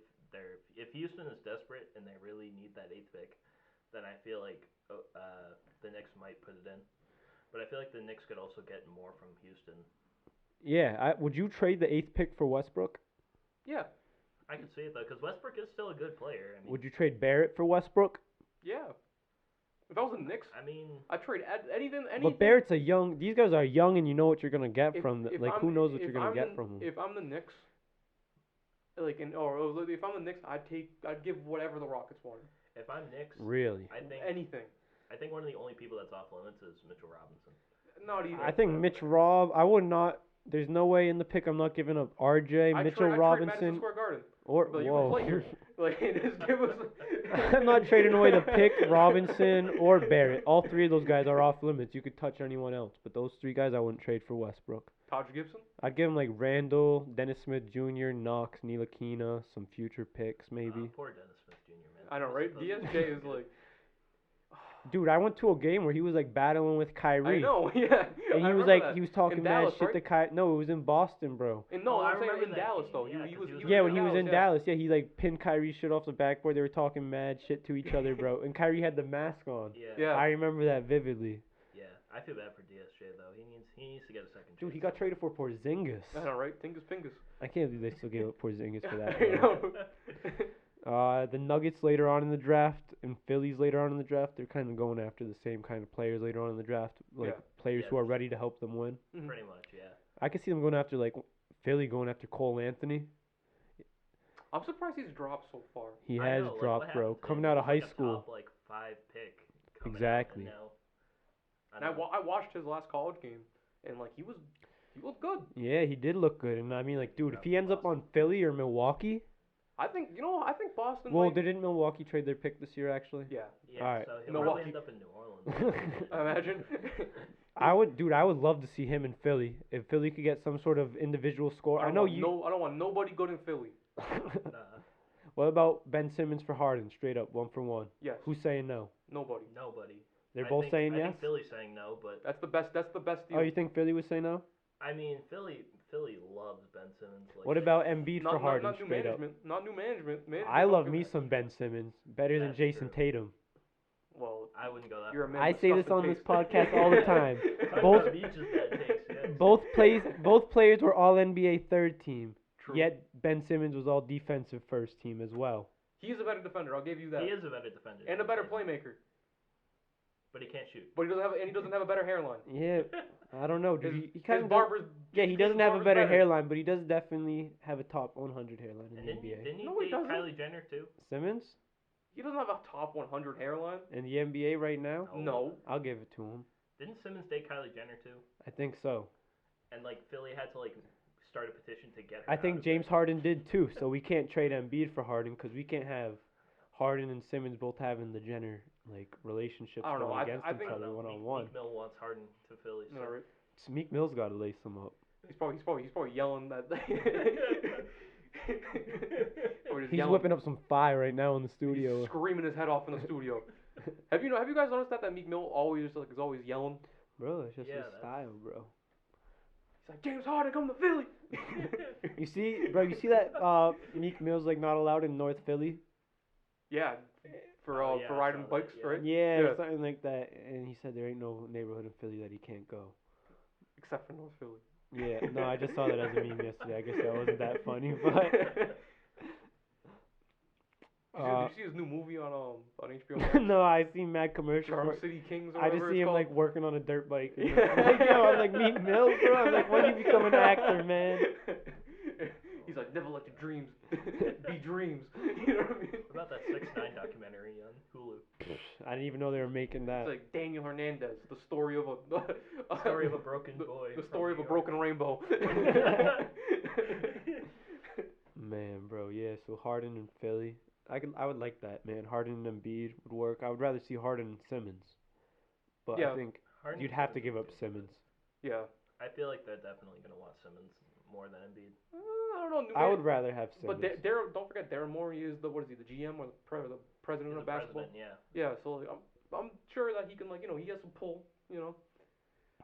Houston is desperate and they really need that 8th pick, then I feel like the Knicks might put it in. But I feel like the Knicks could also get more from Houston. Yeah, would you trade the 8th pick for Westbrook? Yeah, I could see it though, because Westbrook is still a good player. I mean, Would you trade Barrett for Westbrook? yeah. If I was the Knicks, I mean, I'd trade anything. But Barrett's a young. These guys are young, and you know what you're gonna get If- from them. if Like, I'm- who knows what if you're gonna I'm get the- from them? If I'm the Knicks, if I'm the Knicks, I'd give whatever the Rockets wanted. if I'm Knicks, Really? Anything. I think one of the only people that's off limits is Mitchell Robinson. Not even. I think Mitch Rob. I would not. There's no way in the pick I'm not giving up RJ, I'd Mitchell trade Madison Robinson, Square Garden. or But you whoa. can play here. Like, just give us. I'm not trading away the pick, Robinson or Barrett. All three of those guys are off limits. You could touch anyone else, but those three guys I wouldn't trade for Westbrook. Taj Gibson. I'd give him like Randall, Dennis Smith Jr., Knox, Ntilikina, some future picks maybe. Poor Dennis Smith Jr. Man. I know, right? DSJ is like. Dude, I went to a game where he was like battling with Kyrie. I know, yeah. And I he was remember like, that. he was talking In mad Dallas, shit right? to Kyrie. No, it was in Boston, bro. And no, Oh, I I'm saying remember in that Dallas game, though. yeah, He 'cause was. he was Yeah, in when he was in yeah. Dallas, yeah, he like pinned Kyrie shit off the backboard. They were talking mad shit to each other, bro. And Kyrie had the mask on. Yeah. Yeah. I remember that vividly. Yeah. I feel bad for DSJ though. He needs to get a second chance. Dude, he got traded for Porzingis. I know, right? Tingus Pingus. I can't believe they still gave up Porzingis for that. I bro. know. The Nuggets later on in the draft and Phillies later on in the draft, they're kind of going after the same kind of players later on in the draft, like Yeah. players Yeah. who are ready to help them win. Mhm. Pretty much, yeah. I could see them going after like Philly going after Cole Anthony. I'm surprised he's dropped so far. He I has know, like, dropped, what bro. happened to Coming him? out He of was high like a school. Top, like 5 pick. coming out, Exactly. and now, And I watched his last college game, and like he looked good. Yeah, he did look good, and I mean, like, dude, if Yeah, he ends up on Philly or Milwaukee, I think Boston. well, might, didn't Milwaukee trade their pick this year actually? yeah. Yeah, Alright. so he'll Milwaukee. probably end up in New Orleans. Imagine. I would love to see him in Philly. If Philly could get some sort of individual score, I don't know want you. I don't want nobody good in Philly. Nah, What about Ben Simmons for Harden? Straight up, 1-for-1. Yes. Who's saying no? Nobody. nobody. They're I both think, saying I yes. think Philly's saying no, but That's the best. That's the best deal. Oh, you think Philly would say no? I mean Philly loves Ben Simmons. Like, What about Embiid not, for Harden? not new Straight up. management. Not new management. I love don't me give a- some Ben Simmons. Better than That's Jason true. Tatum. Well, I wouldn't go that you're a far. man. I with say this disgusting on this taste. podcast all the time. Talk Both- about Beach's bad takes, yes. Both players were all NBA third team. True. Yet Ben Simmons was all defensive first team as well. He's a better defender. I'll give you that. He is a better defender. And a than better Tatum, playmaker. but he can't shoot. But he doesn't have a better hairline. Yeah, I don't know. Dude, His, he kind his of barber's. yeah, he his doesn't have a barber's better hairline, but he does definitely have a top 100 hairline in And the didn't he, NBA. didn't he No, he date doesn't. Kylie Jenner too? Simmons He doesn't have a top 100 hairline. in the NBA right now, No. I'll give it to him. Didn't Simmons date Kylie Jenner too? I think so. And like Philly had to like start a petition to get her. I out think of James there. Harden did too. So we can't trade Embiid for Harden because we can't have Harden and Simmons both having the Jenner like relationships I don't know, going I- against I each think- I don't other know. one on Meek one. Mill wants Harden to Philly. So. No, right? Meek Mill's got to lace them up. He's probably yelling that. Or just He's yelling. whipping up some fire right now in the He's studio. screaming his head off in the studio. Have you guys noticed that Meek Mill always is always yelling? Bro, that's just Yeah, his that's- style, bro. He's like, James Harden, come to Philly. You see, bro, you see that Meek Mill's like not allowed in North Philly? Yeah, for Oh, yeah, I riding saw that, bikes, yeah. right? Yeah, Yeah. or something like that. And he said there ain't no neighborhood in Philly that he can't go. Except for North Philly. Yeah, no, I just saw that as a meme yesterday. I guess that wasn't that funny, but Did you see his new movie on HBO Max? no, I seen mad commercials. Charm where- City Kings or I whatever just it's see him called. like working on a dirt bike. And Yeah. I'm like, yo, I'm like Meek Mill, bro. I'm like, when do you become an actor, man? He's like, never let your dreams be dreams. You know what I mean? What about that 6ix9ine documentary on Hulu? I didn't even know they were making that. It's like Daniel Hernandez, the story of a Story of a broken boy. the from story of New a York. broken rainbow. Man, bro, yeah. So Harden and Philly, I would like that, man. Harden and Embiid would work. I would rather see Harden and Simmons, but Yeah. I think Harden you'd have to Simmons give is up good. Simmons. Yeah. I feel like they're definitely gonna want Simmons more than Embiid. I don't know. I would rather have Simmons. But Daryl, don't forget Daryl Morey is the what is he, the GM or the president He's of the basketball? president, yeah. Yeah. So like, I'm sure that he can like he has some pull.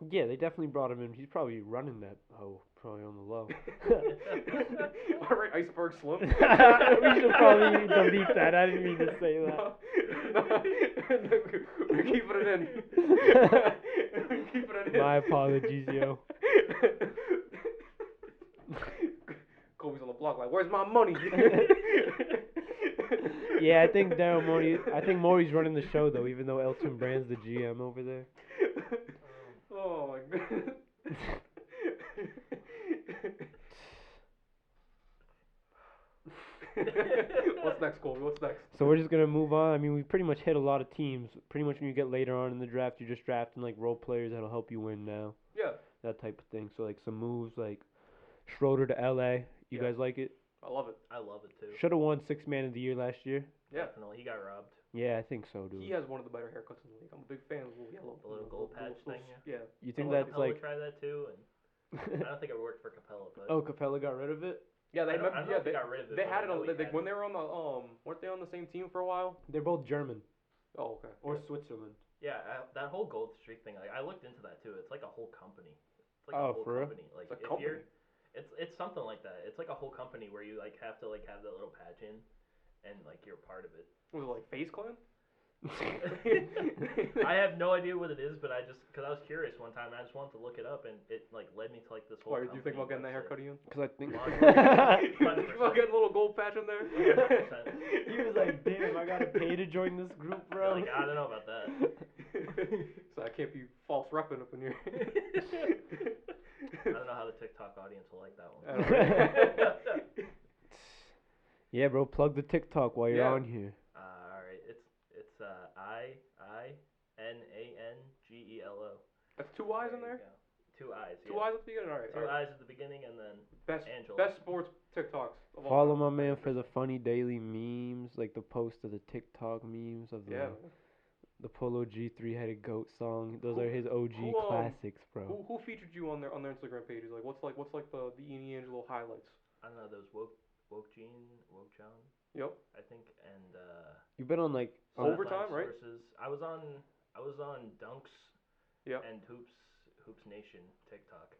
Yeah, they definitely brought him in. He's probably running that hoe, probably on the low. All right, Iceberg Slim. We should probably delete that. I didn't mean to say that. No, we're keeping it in. We're keeping it in. My apologies, yo. Kobe's on the block like, where's my money? Yeah, I think Daryl Morey. I think Morey's running the show though, even though Elton Brand's the GM over there. Oh my god. What's next, Colby? What's next? So we're just gonna move on. I mean, we pretty much hit a lot of teams. Pretty much when you get later on in the draft, you're just drafting like role players that'll help you win now. Yeah, That type of thing. So like some moves like Schroeder to LA. You Yeah. guys like it? I love it. I love it too. Should have won Sixth Man of the Year last year. Yeah. Definitely, he got robbed. Yeah, I think so, dude. He has one of the better haircuts in the league. I'm a big fan of the little yellow. The little gold patch thing, Yeah. You think like that's Capella like? tried that too, and I don't think it worked for Capella, but Oh, Capella got rid of it. Yeah, they I don't know yeah, if they got rid of it. they but had I it know on, he had when it. they were on the weren't they on the same team for a while? They're both German Oh, okay. or Switzerland. Yeah, that whole gold streak thing. Like, I looked into that too. It's like a whole company. It's like Oh, a whole for real? company. Like It's a if company. you're, it's something like that. It's like a whole company where you like have to like have that little patch in, and like you're part of it. Was it like Face Clan? I have no idea what it is, but because I was curious one time, and I just wanted to look it up, and it like led me to like this whole. Why, do you think about getting that company haircut, Ian? Because I think. website. You about getting a little gold patch in there? 100%. He was like, "Damn, I gotta pay to join this group, bro." Like, I don't know about that. So I can't be false repping up in here. I don't know how the TikTok audience will like that I one. don't know. Yeah, bro, plug the TikTok while you're Yeah. on here. All right, it's INANGELO. That's two Y's in There there? you go. 2 I's. Two yeah. Y's at the beginning? Alright. Two I's at the beginning, and then Best, Angela. best sports TikToks of all Follow time. my man for the funny daily memes, like the post of the TikTok memes of the Yeah. the Polo G three-headed goat song. Those Who- are his OG who, classics, bro. Who featured you on their Instagram pages? Like what's like the Ian Angelo highlights? I don't know those woke Gene, woke John, Yep. I think, and You've been on like Overtime, right? Sources. I was on Dunks. Yep. And Hoops Nation TikTok.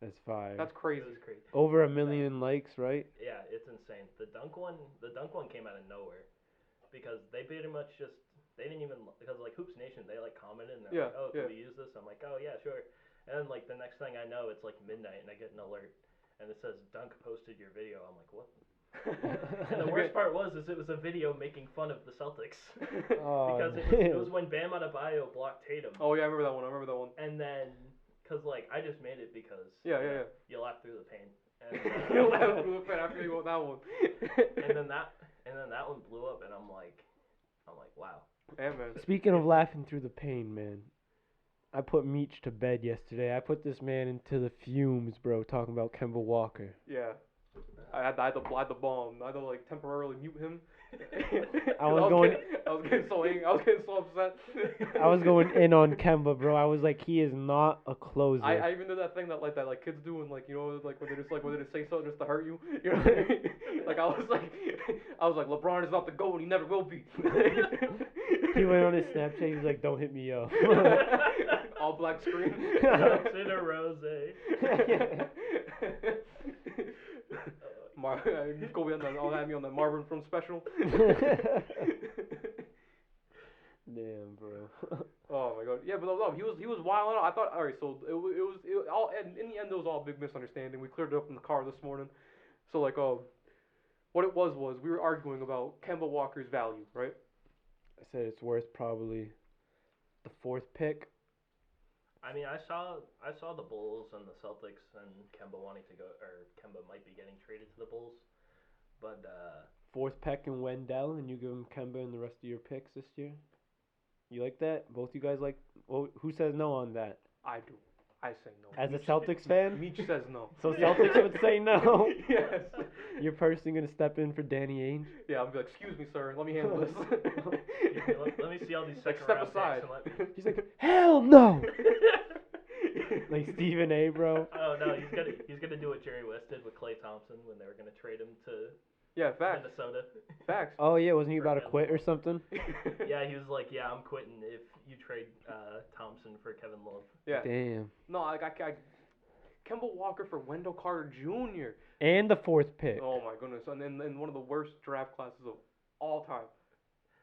that's fire. That's It crazy. was crazy. Over 1 million likes, right? Yeah, it's insane. The dunk one came out of nowhere because they pretty much just they didn't even because like Hoops Nation they like commented and they're Yeah, like, oh, yeah. can we use this? I'm like, oh yeah, sure. And then like the next thing I know, it's like midnight and I get an alert and it says Dunk posted your video. I'm like, what? And the worst part was it was a video making fun of the Celtics Oh, because it damn. was when Bam Adebayo blocked Tatum. Oh yeah, I remember that one. And then, cause like I just made it because Yeah, you yeah, know, you laugh through the pain. And, You'll laugh through the pen after you go with that one. and then that one blew up, and I'm like, wow. Yeah, man. Speaking of laughing through the pain, man, I put Meech to bed yesterday. I put this man into the fumes, bro, talking about Kemba Walker. Yeah. I had to bomb. I had to like temporarily mute him. I was getting so angry. I was getting so upset. I was going in on Kemba, bro. I was like, he is not a closer. I even did that thing that kids do and like like when they just say something just to hurt you. You know what I mean? Like I was like LeBron is not the GOAT and he never will be. He went on his Snapchat. He was like, "Don't hit me up." All black screen. Ducks in a rose. Go on that. I'll have me on that Marvin from special. Damn, bro. Oh my god, yeah, but no, he was wilding out. I thought, all right, so it all in the end it was all a big misunderstanding. We cleared it up in the car this morning. So like, what it was we were arguing about Kemba Walker's value, right? I said it's worth probably the 4th pick. I mean, I saw the Bulls and the Celtics and Kemba wanting to go, or Kemba might be getting traded to the Bulls, but 4th pick and Wendell, and you give him Kemba and the rest of your picks this year. You like that? Both you guys like? Well, who says no on that? I do. I say no. As a Meech- Celtics fan? Meech says no. So Celtics would say no. Yes. You're personally gonna step in for Danny Ainge? Yeah, I'll be like, excuse me, sir, let me handle this. let me see all these Like, second step round aside. picks and let me. He's like, hell no! Like Stephen A, bro. Oh no, he's gonna do what Jerry West did with Klay Thompson when they were gonna trade him to Yeah, facts. Minnesota. Facts. Oh yeah, wasn't he about to quit or something? Yeah, he was like, yeah, I'm quitting if you trade Thompson for Kevin Love. Yeah. Damn. No, I Kemba Walker for Wendell Carter Jr. And the 4th pick. Oh my goodness, and in one of the worst draft classes of all time.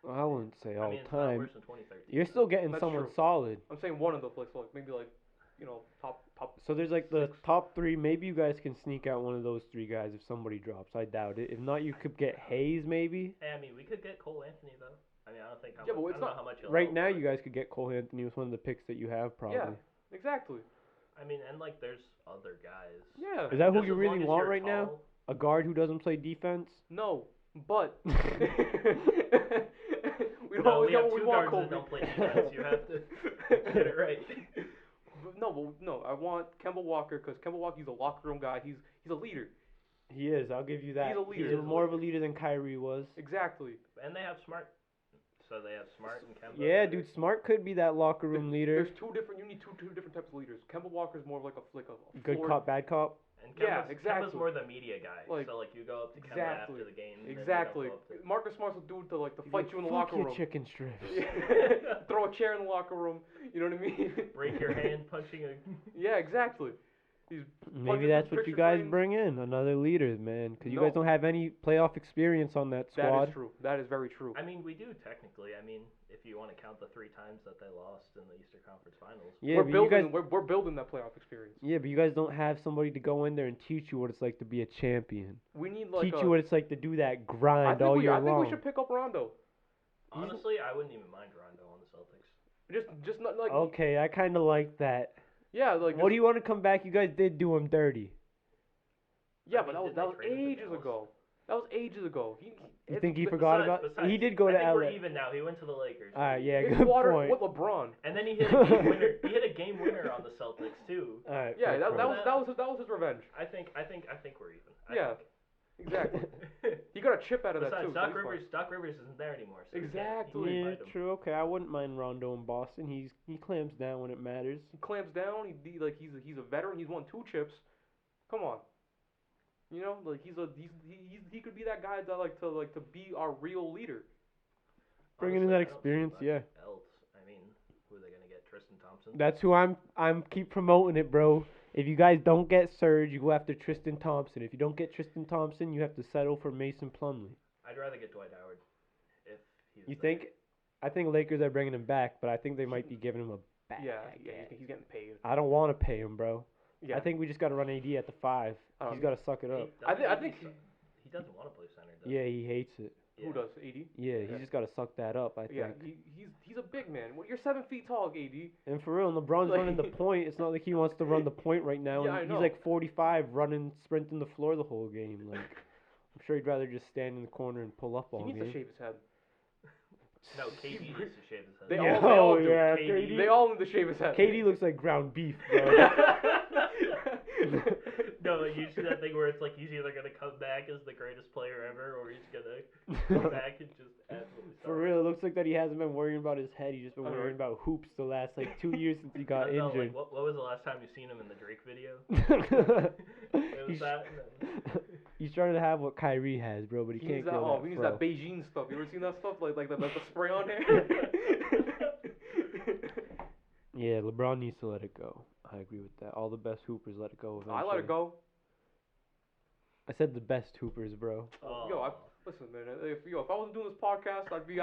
Well, I wouldn't say all I mean, it's not time. worse than 2013. You're still getting That's someone true. solid. I'm saying one of the places, like maybe like, top. So there's like the 6. top 3. Maybe you guys can sneak out one of those 3 guys if somebody drops. I doubt it. If not, you could get Hayes maybe. Hey, I mean, we could get Cole Anthony though. I mean, I don't think. Yeah, but I it's don't know not- how much. He'll Right help, now, but- you guys could get Cole Anthony with one of the picks that you have probably. Yeah, exactly. I mean, and like, there's other guys. Yeah. Is that who Just you as really long as want you're right now? tall. A guard who doesn't play defense? No, but we don't No, always we get have what we two want, guards Kobe. that don't play defense. You have to get it right. No, I want Kemba Walker because Kemba Walker, he's a locker room guy. He's a leader. He is. I'll give you that. He's a leader. He's more of a leader than Kyrie was. Exactly. And they have Smart. So they have Smart and Kemba. Yeah, that are- dude, Smart could be that locker room leader. There's two different. You need two different types of leaders. Kemba Walker's more of like a Good floor- cop, bad cop. And Yeah, Kemba's, exactly. Kemba's more the media guy. Like, so like you go up to Kemba exactly. after the game. and then you Exactly. don't go up to- Marcus Smart's the dude to like to He'd be fight like, you in the "Fuck locker your room. chicken strips. Throw a chair in the locker room. You know what I mean? break your hand punching a. Yeah, exactly. He's Maybe punching that's through what you picture guys frames. bring in, another leader, man. Because you No. guys don't have any playoff experience on that That squad. is true. That is very true. I mean, we do technically. I mean, if you want to count the 3 times that they lost in the Eastern Conference Finals. Yeah, we're but building. you guys, We're building that playoff experience. yeah, but you guys don't have somebody to go in there and teach you what it's like to be a champion. We need like Teach a, you what it's like to do that I grind think all we. year I think long. we should pick up Rondo. Honestly, I wouldn't even mind Rondo on the Celtics. Just not like. Okay, I kind of like that. Yeah, like. What do you want to come back? You guys did do him dirty. Yeah, I but mean, that didn't was they trade him to ages Dallas? ago. That was ages ago. You think he but forgot Besides- about? besides, He did go I to think LA. we're even now. He went to the Lakers. Alright, yeah, It's good water point. with LeBron. And then he hit a game winner. He hit a game winner on the Celtics too. Alright, Yeah, fair that point. was his revenge. I think we're even. Yeah, exactly. think. He got a chip out of that Besides, too. so Doc he's fine. Rivers. Doc Rivers isn't there anymore. So Exactly. Yeah, You can't fight him. true. Okay, I wouldn't mind Rondo in Boston. He clamps down when it matters. He clamps down. He's a veteran. He's won 2 chips. Come on. You know, like he could be that guy that like to be our real leader. Bringing in Honestly, that I don't see experience, much yeah. Else, I mean, who are they gonna get? Tristan Thompson. That's who I'm keep promoting it, bro. If you guys don't get Serge, you go after Tristan Thompson. If you don't get Tristan Thompson, you have to settle for Mason Plumlee. I'd rather get Dwight Howard. If he's You there. think? I think Lakers are bringing him back, but I think they might be giving him a bag. Yeah, he's getting paid. I don't want to pay him, bro. Yeah, I think we just got to run AD at the 5. Um, He's got to suck it He up. doesn't I think think he doesn't want to play center. Though. Yeah, he hates it. Yeah. who does? AD. Yeah, Yeah. he's just got to suck that up, I think. Yeah, he's a big man. Well, you're 7 feet tall, AD. And for real, LeBron's Like- running the point. It's not like he wants to run the point right now. Yeah, and I he's know. like 45, running, sprinting the floor the whole game. Like, I'm sure he'd rather just stand in the corner and pull up He all needs game. to shave his head. No, KD needs to shave his head. They Yeah, all do. yeah, KD. They all need to shave his head. KD looks like ground beef, bro. No, like you see that thing where it's like he's either gonna come back as the greatest player ever, or he's gonna come back and just absolutely. For real, it looks like that he hasn't been worrying about his head. He's just been Alright. worrying about hoops the last like 2 years since he I got don't know, injured. like, what was the last time you seen him in the Drake video? It was he's, that. And then, he's trying to have what Kyrie has, bro, but he He can't needs that. grow Oh, that he needs fro. that Beijing stuff. You ever seen that stuff? Like the spray on hair. Yeah, LeBron needs to let it go. I agree with that. All the best hoopers let it go eventually. I let it go. I said the best hoopers, bro. Oh. Listen, man. If I wasn't doing this podcast, I'd be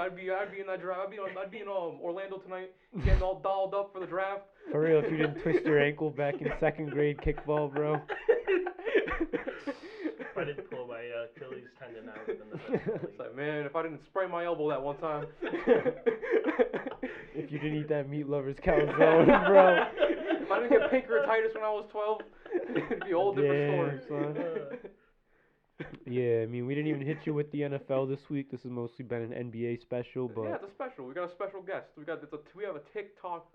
in that draft. I'd be in Orlando tonight, getting all dolled up for the draft. For real, if you didn't twist your ankle back in second grade kickball, bro. If I didn't pull my Achilles tendon out in the best It's league. like, man, if I didn't sprain my elbow that one time. If you didn't eat that meat lover's calzone, bro. If I didn't get pancreatitis when I was 12, it'd be a whole different story. Damn, son. Yeah, I mean, we didn't even hit you with the NFL this week. This has mostly been an NBA special, but Yeah, it's a special. We got a special guest. We have a TikTok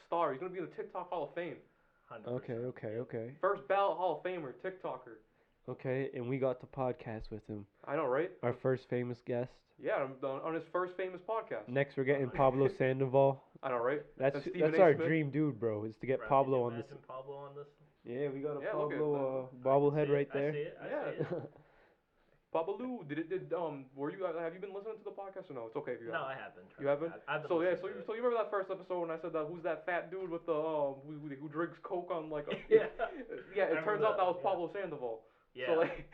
star. He's gonna be in the TikTok Hall of Fame. 100%. okay. First ballot Hall of Famer, TikToker. Okay, and we got to podcast with him. I know, right? Our first famous guest. Yeah, on his first famous podcast. Next, we're getting Pablo Sandoval. I know, right? That's And Stephen A. our Smith. dream dude, bro. Is to get Bro, Pablo can you on this. imagine Pablo on this? Yeah, we got a Yeah, look at Pablo I can bobblehead see right it, there. I see it. Babalu, have you been listening to the podcast or no? It's okay if you No, haven't. I haven't. trust You me. haven't? I've been So yeah, listening to so you remember that first episode when I said that who's that fat dude with the who drinks coke on like a Yeah. yeah, it I turns remember out that that, was yeah. Pablo Sandoval. Yeah. So like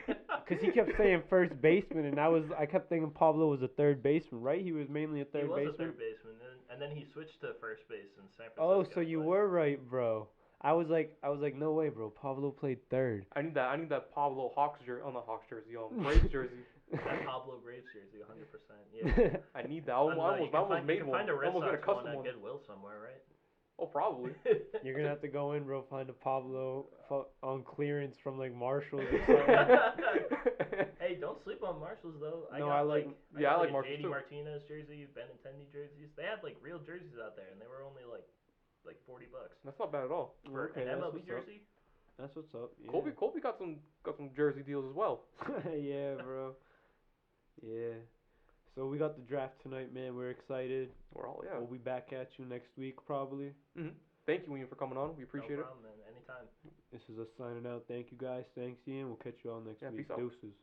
Cause he kept saying first baseman, and I kept thinking Pablo was a third baseman, right? He was mainly a he third was baseman. a third baseman, and then he switched to first base in San Francisco. Oh, so you but- were right, bro. I was like, no way, bro. Pablo played third. I need that Pablo Hawks jersey, not Hawks jersey, Braves jersey. That Pablo Graves jersey, 100%. Yeah. I need that. I almost made you can one. find a I Red almost made a Sox one custom at one. Goodwill somewhere, right? Oh, probably. You're gonna have to go in, bro. Find a Pablo on clearance from like Marshalls or something. Hey, don't sleep on Marshalls though. No, got, I like- I got, like a Marshalls, JD too. Martinez jersey, Benintendi jerseys. They had like real jerseys out there, and they were only like $40 That's not bad at all. for Okay, an that's MLB what's up. jersey. That's what's up. Yeah. Colby got some jersey deals as well. Yeah, bro. Yeah. So we got the draft tonight, man. We're excited. We're all yeah. We'll be back at you next week, probably. Thank you, Ian, for coming on. We appreciate No it. problem, man. Anytime. This is us signing out. Thank you, guys. Thanks, Ian. We'll catch you all next Yeah, week. peace out. Deuces.